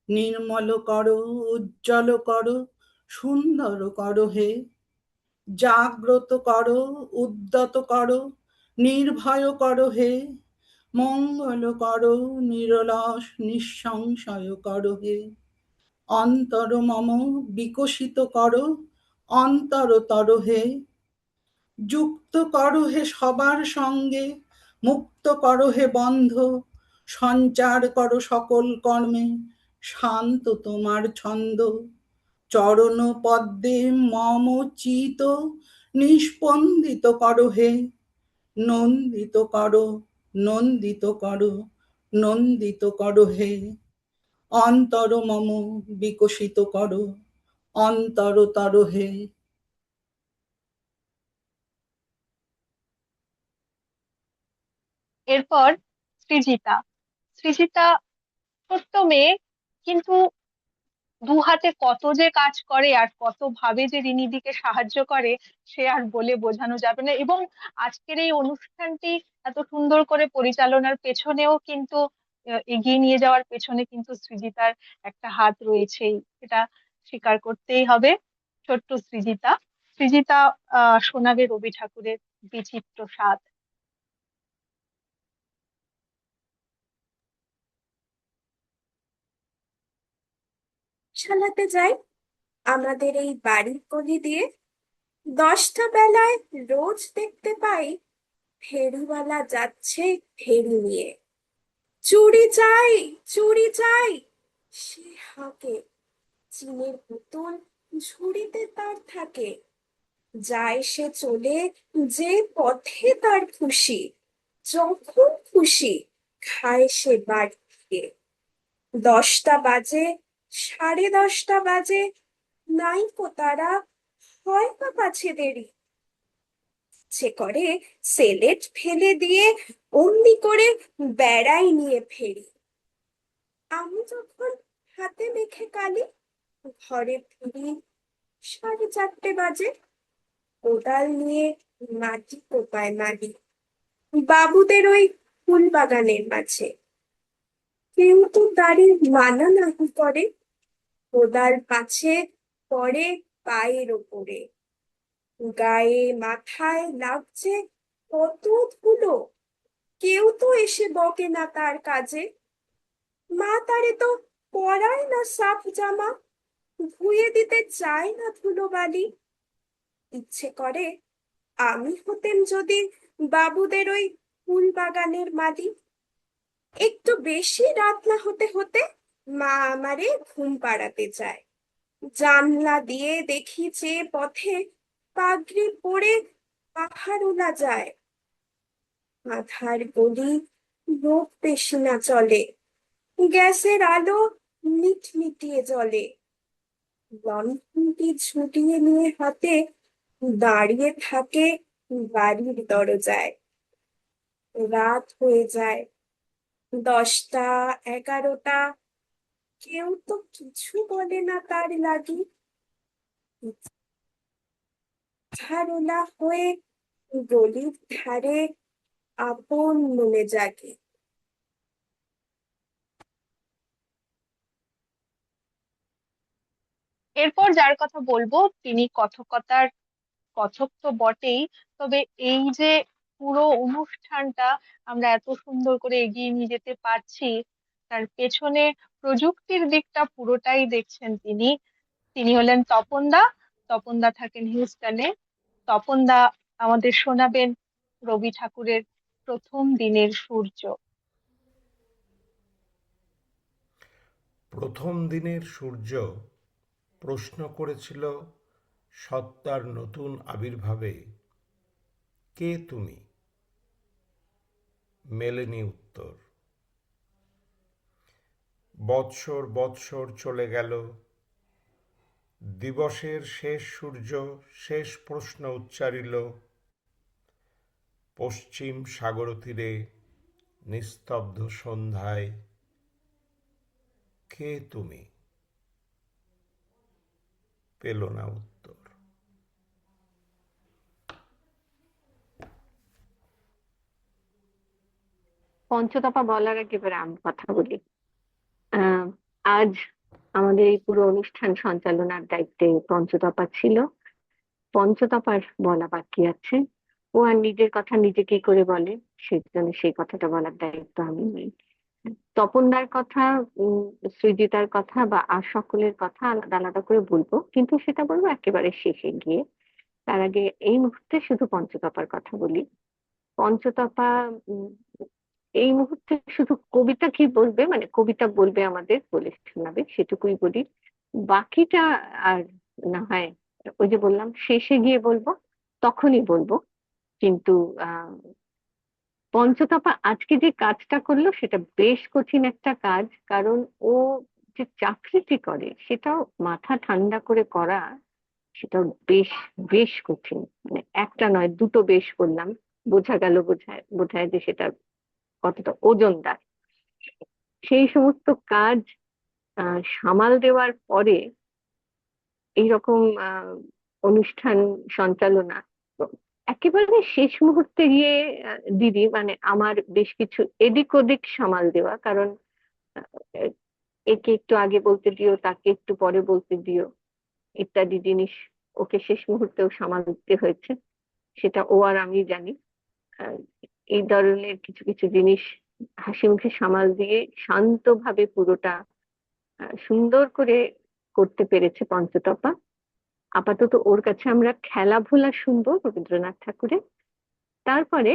নির্মল করো, উজ্জ্বল করো, সুন্দর করো হে। জাগ্রত করো, উদ্যত করো, নির্ভয় করো হে। মঙ্গল করো, নিরলস নিঃসংশয় করো হে। অন্তর মম বিকশিত করো, অন্তরতর হে। যুক্ত করো হে সবার সঙ্গে, মুক্ত করো হে বন্ধ, সঞ্চার করো সকল কর্মে, শান্ত তোমার ছন্দ। চরণ পদ্মে মম চিত, নিস্পন্দিত করো হে। নন্দিত করো, নন্দিত করো, নন্দিত করো হে। অন্তর মম বিকশিত করো, অন্তরতর হে। এরপর সৃজিতা। সৃজিতা ছোট্ট মেয়ে, কিন্তু দু হাতে কত যে কাজ করে আর কত ভাবে যে রিনিদিকে সাহায্য করে সে আর বলে বোঝানো যাবে না। এবং আজকের এই অনুষ্ঠানটি এত সুন্দর করে পরিচালনার পেছনেও কিন্তু এগিয়ে নিয়ে যাওয়ার পেছনে কিন্তু সৃজিতার একটা হাত রয়েছেই, এটা স্বীকার করতেই হবে। ছোট্ট সৃজিতা। সৃজিতা শোনাবে রবি ঠাকুরের বিচিত্র স্বাদ। পাঠশালাতে যাই আমাদের এই বাড়ির গলি দিয়ে, 10টা বেলায় রোজ দেখতে পাই ফেরিওয়ালা যাচ্ছে ফেরি নিয়ে। চুড়ি চাই, চুড়ি চাই, সে হাঁকে, চিনির বোতল ঝুড়িতে তার থাকে। যায় সে চলে যে পথে তার খুশি, যখন খুশি খায় সে বাড়ি ফিরে। 10টা বাজে, 10:30 বাজে, নাইকো তারা, হয় বা পাছে দেরি। সে করে সেলেট ফেলে দিয়ে অমনি করে বেড়াই নিয়ে ফেরি। আমি যখন হাতে মেখে কালি ঘরে ফিরি 4:30 বাজে। কোদাল নিয়ে মাটি কোপায় মালি বাবুদের ওই ফুল বাগানের মাঝে। কেউ তো দাড়ি মানা নাহি করে, কোদাল পাছে পড়ে পায়ের ওপরে। গায়ে মাথায় লাগছে কত ধুলো, কেউ তো এসে বকে না তার কাজে। মা তারে তো পরায় না সাফ জামা, ধুয়ে দিতে চায় না ধুলো বালি। ইচ্ছে করে আমি হতেম যদি বাবুদের ওই ফুল বাগানের মালি। একটু বেশি রাত না হতে হতে মা আমারে ঘুম পাড়াতে চায়। জানলা দিয়ে দেখি যে পথে পাগড়ি পরে পাহাড়োলা যায়। আধার গলি, লোক বেশি না চলে, গ্যাসের আলো মিটমিটিয়ে জ্বলে। লণ্ঠনটি ঝুঁটিয়ে নিয়ে হাতে দাঁড়িয়ে থাকে বাড়ির দরজায়। রাত হয়ে যায়, 10টা 11টা, কেউ তো কিছু বলে না তার লাগি। ধারণা হয়ে গলির ধারে আপন মনে জাগে। এরপর যার কথা বলবো তিনি কথকতার কথক তো বটেই, তবে এই যে পুরো অনুষ্ঠানটা আমরা এত সুন্দর করে এগিয়ে নিয়ে যেতে পারছি, তার পেছনে প্রযুক্তির দিকটা পুরোটাই দেখছেন তিনি। তিনি হলেন তপন দা। তপন দা থাকেন হিউস্টনে। তপন দা আমাদের শোনাবেন রবি ঠাকুরের প্রথম দিনের সূর্য। প্রথম দিনের সূর্য প্রশ্ন করেছিল সত্তার নতুন আবির্ভাবে, কে তুমি? মেলেনি উত্তর। বৎসর বৎসর চলে গেল, দিবসের শেষ সূর্য শেষ প্রশ্ন উচ্চারিল। পশ্চিম সাগর তীরে নিস্তব্ধ সন্ধ্যায়, কে তুমি? পেল না উত্তর। পঞ্চতপা বলার একেবারে আমি কথা বলি। আহ আজ আমাদের এই পুরো অনুষ্ঠান সঞ্চালনার দায়িত্বে পঞ্চতপা ছিল। পঞ্চতপার বলা বাকি আছে। ও আর নিজের কথা নিজে কি করে বলে, সেজন্য সেই কথাটা বলার দায়িত্ব আমি নেই। তপনদার কথা, সৃজিতার কথা বা আর সকলের কথা আলাদা আলাদা করে বলবো, কিন্তু সেটা বলবো একেবারে শেষে গিয়ে। তার আগে এই মুহূর্তে শুধু পঞ্চতপার কথা বলি। পঞ্চতপা উম, এই মুহূর্তে শুধু কবিতা কি বলবে, মানে কবিতা বলবে আমাদের, বলে শোনাবে, সেটুকুই বলি। বাকিটা আর না হয় ওই যে বললাম শেষে গিয়ে বলবো, তখনই বলবো। কিন্তু আহ পঞ্চতপা আজকে যে কাজটা করলো সেটা বেশ কঠিন একটা কাজ। কারণ ও যে চাকরিটি করে সেটাও মাথা ঠান্ডা করে করা, সেটাও বেশ বেশ কঠিন। মানে একটা নয়, দুটো বেশ করলাম, বোঝা গেল বোঝায় যে সেটা কতটা ওজনদার। সেই সমস্ত কাজ সামাল দেওয়ার পরে এইরকম অনুষ্ঠান সঞ্চালনা, তো একেবারে শেষ মুহূর্তে গিয়ে দিদি মানে আমার বেশ কিছু এদিক ওদিক সামাল দেওয়া। কারণ আহ, একে একটু আগে বলতে দিও, তাকে একটু পরে বলতে দিও, ইত্যাদি জিনিস ওকে শেষ মুহূর্তেও সামাল দিতে হয়েছে। সেটা ও আর আমি জানি। আহ, এই ধরনের কিছু কিছু জিনিস হাসি মুখে সামাল দিয়ে শান্তভাবে পুরোটা সুন্দর করে করতে পেরেছে পঞ্চতপা। আপাতত ওর কাছে আমরা খেলাধুলা শুনবো রবীন্দ্রনাথ ঠাকুরের। তারপরে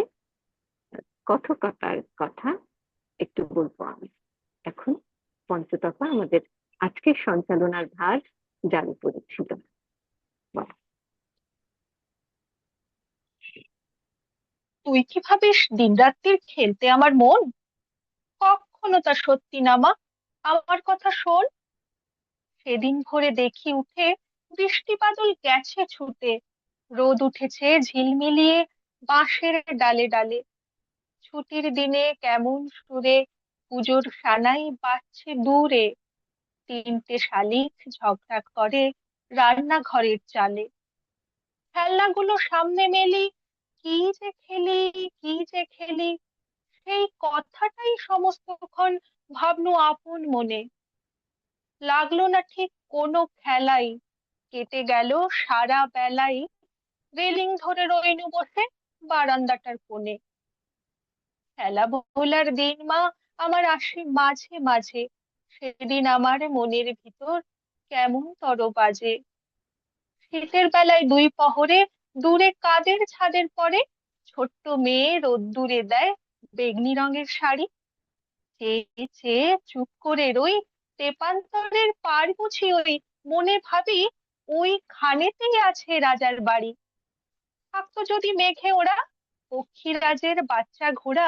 কথকতার কথা একটু বলবো আমি। এখন পঞ্চতপা আমাদের আজকের সঞ্চালনার ভার যার উপরে ছিল। বলো। তুই কি ভাবিস দিনরাত্রির খেলতে আমার মন? কখনো তা সত্যি না মা, আমার কথা শোন। সেদিন ভোরে দেখি উঠে বৃষ্টি বাদল গেছে ছুটে, রোদ উঠেছে ঝিলমিলিয়ে বাঁশের ডালে ডালে। ছুটির দিনে কেমন সুরে পুজোর সানাই বাজছে দূরে, তিনটে শালিক ঝগড়া করে রান্নাঘরের চালে। খেলনাগুলো সামনে মেলি, কি যে খেলি কি যে খেলি, সেই কথাটাই সমস্তক্ষণ ভাবনু আপন মনে। লাগলো না ঠিক কোনো খেলাই, কেটে গেল সারা বেলাই, রেলিং ধরে রইনু বসে বারান্দাটার কোণে। খেলা ভোলার দিন মা আমার আসে মাঝে মাঝে, সেদিন আমার মনের ভিতর কেমন তর বাজে। শীতের বেলায় দুই পহরে দূরে কাদের ছাদের পরে ছোট্ট মেয়ে রোদ্দুরে দেয় বেগনি রঙের শাড়ি। চেয়ে চেয়ে চুপ করে রই, তেপান্তরের পার বুঝি ওই, মনে ভাবি ওই খানেতেই আছে রাজার বাড়ি। থাকতো যদি মেঘে ওরা পক্ষীরাজের বাচ্চা ঘোড়া,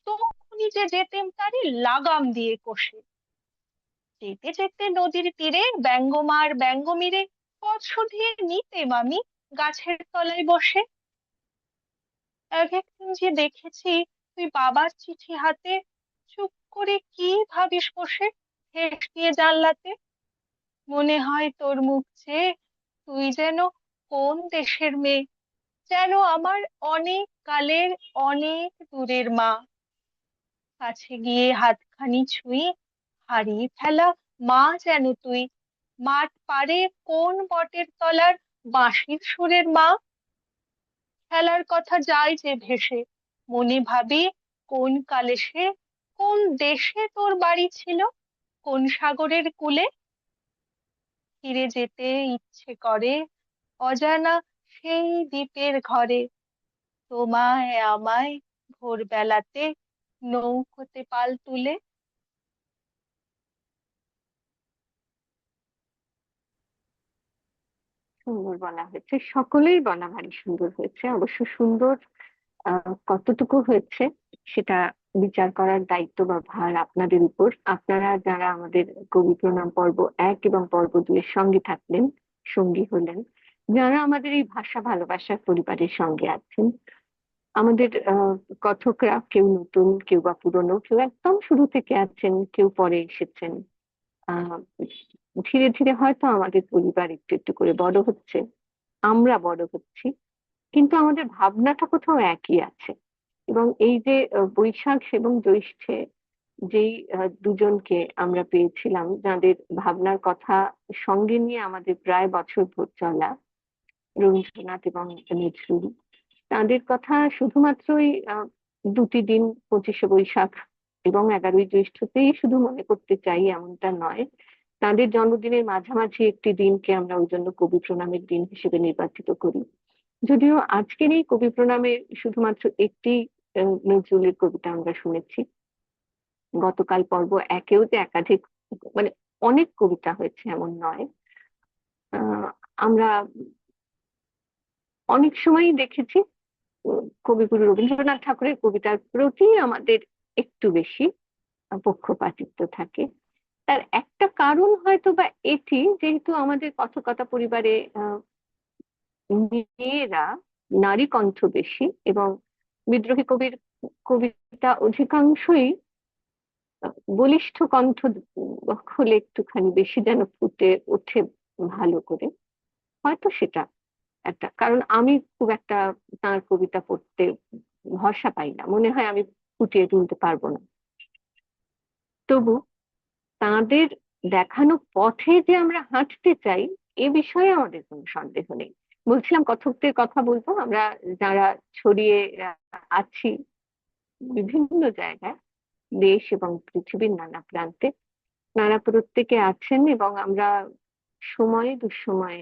তখনই যে যেতেম তারি লাগাম দিয়ে কষে। যেতে যেতে নদীর তীরে ব্যঙ্গমার ব্যঙ্গমিরে পথ শুধিয়ে নিতেম আমি গাছের তলায় বসে। এক একদিন যে দেখেছি তুই বাবার চিঠি হাতে চুপ করে কি ভাবিস বসে, ঠেস দিয়ে জানলাতে। মনে হয় তোর মুখ চেয়ে তুই যেন কোন দেশের মেয়ে, যেন আমার অনেক কালের অনেক দূরের মা। কাছে গিয়ে হাতখানি ছুঁই, হারিয়ে ফেলা মা যেন তুই, মাঠ পাড়ে কোন বটের তলার বাঁশির সুরের মা। খেলার কথা যায় যে ভেসে, মনে ভাবি কোন কালে সে, কোন দেশে তোর বাড়ি ছিল, কোন সাগরের কূলে। ফিরে যেতে ইচ্ছে করে অজানা সেই দ্বীপের ঘরে, তোমায় আমায় ভোরবেলাতে নৌকোতে পাল তুলে। সুন্দর বলা হয়েছে, সকলেই বলা ভারী সুন্দর হয়েছে। অবশ্য সুন্দর কতটুকু হয়েছে সেটা বিচার করার দায়িত্ব বা ভার আপনাদের উপর। আপনারা যারা আমাদের কবি প্রণাম পর্ব 1 এবং পর্ব 2 এর সঙ্গে থাকলেন, সঙ্গী হলেন, যারা আমাদের এই ভাষা ভালোবাসার পরিবারের সঙ্গে আছেন, আমাদের কথকরা কেউ নতুন, কেউ বা পুরনো, কেউ একদম শুরু থেকে আছেন, কেউ পরে এসেছেন। আহ ধীরে ধীরে হয়তো আমাদের পরিবার একটু একটু করে বড় হচ্ছে, আমরা বড় হচ্ছি, কিন্তু আমাদের ভাবনাটা কোথাও একই আছে। এবং এই যে বৈশাখ এবং জ্যৈষ্ঠে যেই দুজনকে আমরা পেয়েছিলাম, যাদের ভাবনার কথা সঙ্গে নিয়ে আমাদের প্রায় বছর ভর চলা, রবীন্দ্রনাথ এবং নজরুল, তাদের কথা শুধুমাত্রই 2টি দিন, 25শে বৈশাখ এবং 11ই জ্যৈষ্ঠতেই শুধু মনে করতে চাই এমনটা নয়। তাদের জন্মদিনের মাঝামাঝি একটি দিনকে আমরা ওই জন্য কবি প্রণামের দিন হিসেবে নির্বাচিত করি। যদিও আজকের এই কবি প্রণামে শুধুমাত্র একটি নজরুলের কবিতা আমরা শুনেছি, গতকাল পর্ব 1-এও যে একাধিক, মানে অনেক কবিতা হয়েছে এমন নয়। আমরা অনেক সময়ই দেখেছি কবিগুরু রবীন্দ্রনাথ ঠাকুরের কবিতার প্রতি আমাদের একটু বেশি পক্ষপাতিত্ব থাকে। তার একটা কারণ হয়তো বা এটি, যেহেতু আমাদের কথকতা পরিবারে মেয়েরা নারী কণ্ঠ বেশি এবং বিদ্রোহী কবির কবিতা অধিকাংশই বলিষ্ঠ কণ্ঠ হলে একটুখানি বেশি যেন ফুটে ওঠে ভালো করে। হয়তো সেটা একটা কারণ। আমি খুব একটা তার কবিতা পড়তে ভরসা পাই না, মনে হয় আমি ফুটিয়ে তুলতে পারবো না। তবু তাদের দেখানো পথে যে আমরা হাঁটতে চাই, এ বিষয়ে আমাদের কোনো সন্দেহ নেই। বলছিলাম কথকদের কথা বলবো, আমরা যারা ছড়িয়ে আছি বিভিন্ন জায়গায়, দেশ এবং পৃথিবীর নানা প্রান্তে, নানা প্রত্যেকে আছেন এবং আমরা সময়ে দুঃসময়ে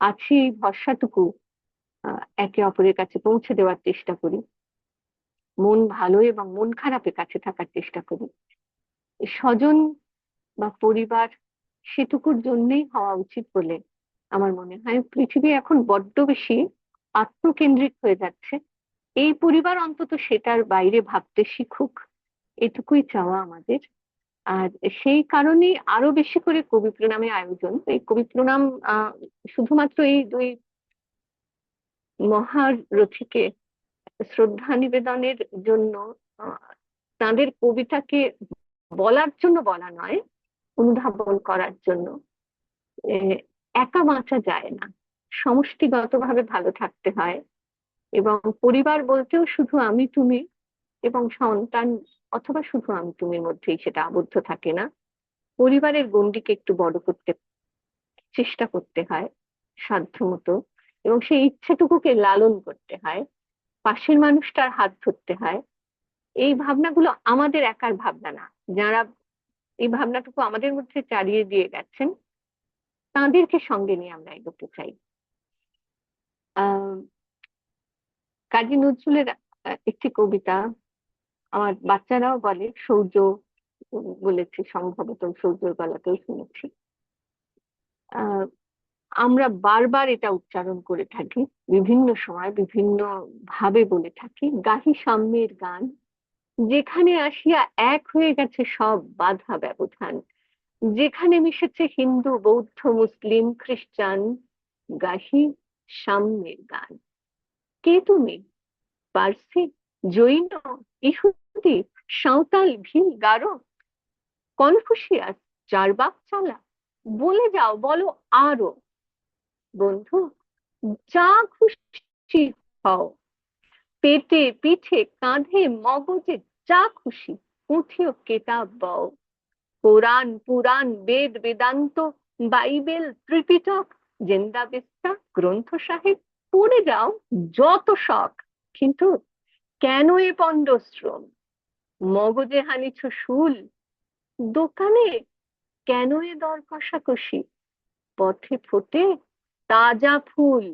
আছি, ভরসাটুকু একে অপরের কাছে পৌঁছে দেওয়ার চেষ্টা করি, মন ভালো এবং মন খারাপের কাছে থাকার চেষ্টা করি। স্বজন বা পরিবার সেটুকুর জন্যই হওয়া উচিত বলে আমার মনে হয়। পৃথিবী এখন বড্ড বেশি আত্মকেন্দ্রিক হয়ে যাচ্ছে, এই পরিবার অন্তত সেটার বাইরে ভাবতে শিখুক, এটুকুই চাওয়া আমাদের। আর সেই কারণেই আরো বেশি করে কবি প্রণামের আয়োজন। এই কবি প্রণাম শুধুমাত্র এই 2 মহারথীকে শ্রদ্ধা নিবেদনের জন্য, তাদের কবিতাকে বলার জন্য বলা নয়, অনুধাবন করার জন্য। একা বাঁচা যায় না, সমষ্টিগতভাবে ভালো থাকতে হয়। এবং পরিবার বলতেও শুধু আমি তুমি এবং সন্তান অথবা শুধু আমি তুমির মধ্যেই সেটা আবদ্ধ থাকে না। পরিবারের গণ্ডিকে একটু বড় করতে চেষ্টা করতে হয় সাধ্যমতো, এবং সেই ইচ্ছেটুকুকে লালন করতে হয়, পাশের মানুষটার হাত ধরতে হয়। এই ভাবনাগুলো আমাদের একার ভাবনা না। যারা এই ভাবনাটুকু আমাদের মধ্যে চালিয়ে দিয়ে গেছেন, তাদেরকে সঙ্গে নিয়ে আমরা এগোতে চাই। কাজী নজরুলের একটি কবিতা আমার বাচ্চারাও বলে, সৌর্য বলেছে, সম্ভবত সৌর্যর গলাতেও শুনেছি। আমরা বারবার এটা উচ্চারণ করে থাকি, বিভিন্ন সময় বিভিন্ন ভাবে বলে থাকি, গাহি সাম্যের গান, যেখানে আসিয়া এক হয়ে গেছে সব বাধা ব্যবধান, যেখানে মিশেছে হিন্দু, বৌদ্ধ, মুসলিম, খ্রিস্টান, গাহি সাম্যের গান। কে তুমি? পার্সি, জৈন, ইহুদি, সাঁওতাল, ভিল, গারো? কনফুসিয়াস, চার্বাক চালা, বলে যাও, বলো আরো। বন্ধু, যা খুশি হও, পেটে, পিঠে, কাঁধে, মগজে, যা খুশি পুঁথি ও কেতাব বও। কোরআন, পুরাণ, বেদ, বেদান্ত, বাইবেল, ত্রিপিটক, জেন্দাবেস্তা, গ্রন্থ সাহেব পড়ে যাও যত শখ। কিন্তু কেন এ পণ্ডশ্রম? মগজে হানিছ শুল, দোকানে কেন এ দর কষাকষি? পথে ফোটে তাজা ফুল,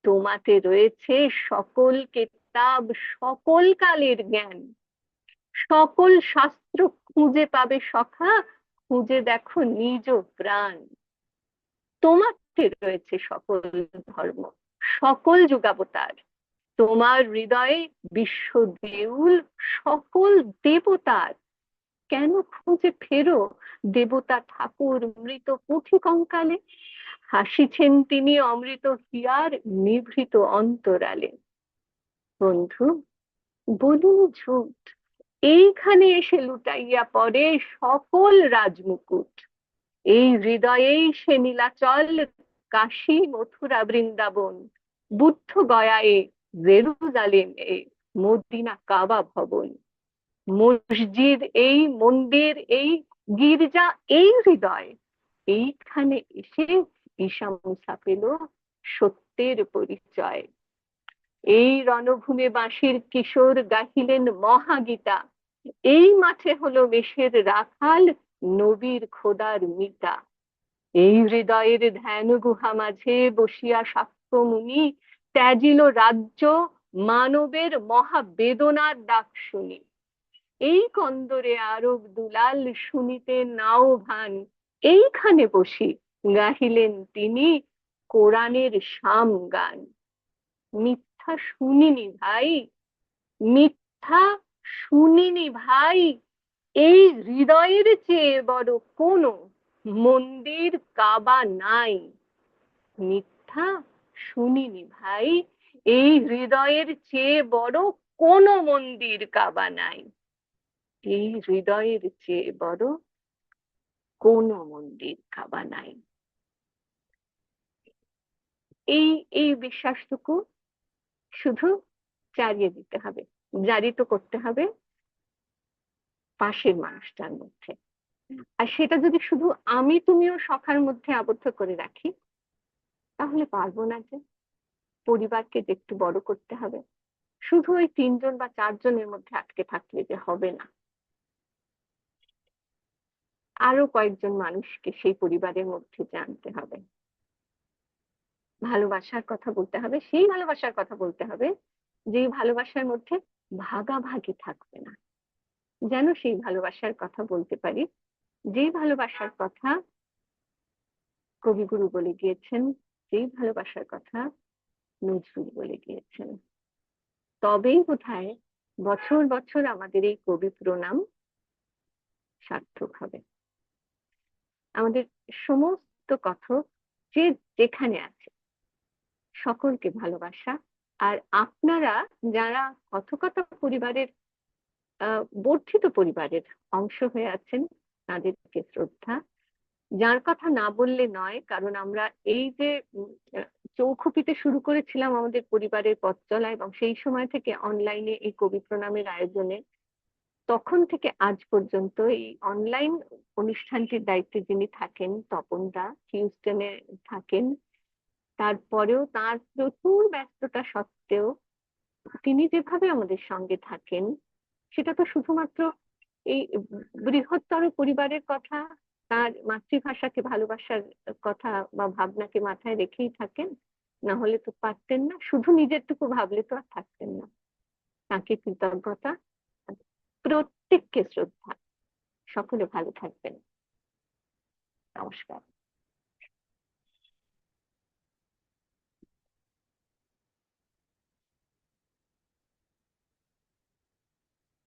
তোমাতে রয়েছে সকল কেতাব, সকল কালের জ্ঞান, সকল শাস্ত্র খুঁজে পাবে সখা, খুঁজে দেখো নিজ প্রাণ। তোমাতে রয়েছে সকল ধর্ম, সকল যুগাবতার, তোমার হৃদয়ে বিশ্ব দেউল সকল দেবতার। কেন খুঁজে ফেরো দেবতা ঠাকুর মৃত পুঁথি কঙ্কালে? হাসিছেন তিনি অমৃত হিয়ার নিভৃত অন্তরালে। বন্ধু, বলিনি ঝুট, এইখানে এসে লুটাইয়া পড়ে সকল রাজমুকুট। এই হৃদয়েই সে নীলাচল, কাশী, মথুরা, বৃন্দাবন, বুদ্ধ গয়ায়ে, জেরুজালেমে, মদিনা, কাবা ভবন। মসজিদ এই, মন্দির এই, গির্জা এই হৃদয়, এইখানে এসে ঈশা মুসা পেল সত্যের পরিচয়। এই রণভূমে বাঁশির কিশোর গাহিলেন মহাগীতা, এই মাঠে হলো মেষের রাখাল, নবীর খোদার মিতা। এই হৃদয়ের ধ্যান গুহা মাঝে বসিয়া সাক্ষ্য মুনি ত্যাজিল রাজ্য, মানবের মহাবেদনার ডাক শুনি। এই কন্দরে আরব দুলাল শুনিতে নাও ভান, এইখানে বসি গাহিলেন তিনি কোরআনের শাম গান। মিথ্যা শুনিনি ভাই, মিথ্যা শুনিনি ভাই, এই হৃদয়ের চেয়ে বড় কোনো মন্দির কাবা নাই। মিথ্যা শুনিনি ভাই, এই হৃদয়ের চেয়ে বড় কোনো মন্দির কাবা নাই। এই হৃদয়ের চেয়ে বড় কোনো মন্দির কাবা নাই। এই এই বিশ্বাসটুকু শুধু চালিয়ে দিতে হবে, জারিত করতে হবে পাশের মানুষটার মধ্যে। আর সেটা যদি শুধু আমি তুমিও সখার মধ্যে আবদ্ধ করে রাখি, তাহলে পারবো না। যে পরিবারকে যে একটু বড় করতে হবে, শুধু ওই 3 জন বা 4 জনের মধ্যে আটকে থাকলে যে হবে না। আরো কয়েকজন মানুষকে সেই পরিবারের মধ্যে জানতে হবে, ভালোবাসার কথা বলতে হবে, সেই ভালোবাসার কথা বলতে হবে যে ভালোবাসার মধ্যে ভাগাভাগি থাকবে না। যেন সেই ভালোবাসার কথা বলতে পারি, যে ভালোবাসার কথা কবিগুরু বলে গিয়েছেন, যেই ভালোবাসার কথা নজরুল বলে গিয়েছেন। তবেই বোধহয় বছর বছর আমাদের এই কবি প্রণাম সার্থক হবে। আমাদের সমস্ত কথক যে যেখানে আছে সকলকে ভালোবাসা। আর আপনারা যারা কথকতা পরিবারের বর্ধিত পরিবারের অংশ হয়ে আছেন, তাদেরকে শ্রদ্ধা। যার কথা না বললে নয়, কারণ আমরা এই যে চৌখুপিতে শুরু করেছিলাম আমাদের পরিবারের পথ চলা, এবং সেই সময় থেকে অনলাইনে এই কবি প্রণামের আয়োজনে, তখন থেকে আজ পর্যন্ত এই অনলাইন অনুষ্ঠানটির দায়িত্বে যিনি থাকেন তপনদা, হিউস্টনে থাকেন। তারপরেও তার প্রচুর ব্যস্ততা সত্ত্বেও তিনি যেভাবে আমাদের সঙ্গে থাকেন, সেটা তো শুধুমাত্র এই বৃহত্তর পরিবারের কথা, তার মাতৃভাষাকে ভালোবাসার কথা বা ভাবনাকে মাথায় রেখেই থাকেন। না হলে তো পারতেন না, শুধু নিজেরটুকু ভাবলে তো আর থাকতেন না। তাকে কৃতজ্ঞতা, প্রত্যেককে শ্রদ্ধা। সকলে ভালো থাকবেন। নমস্কার।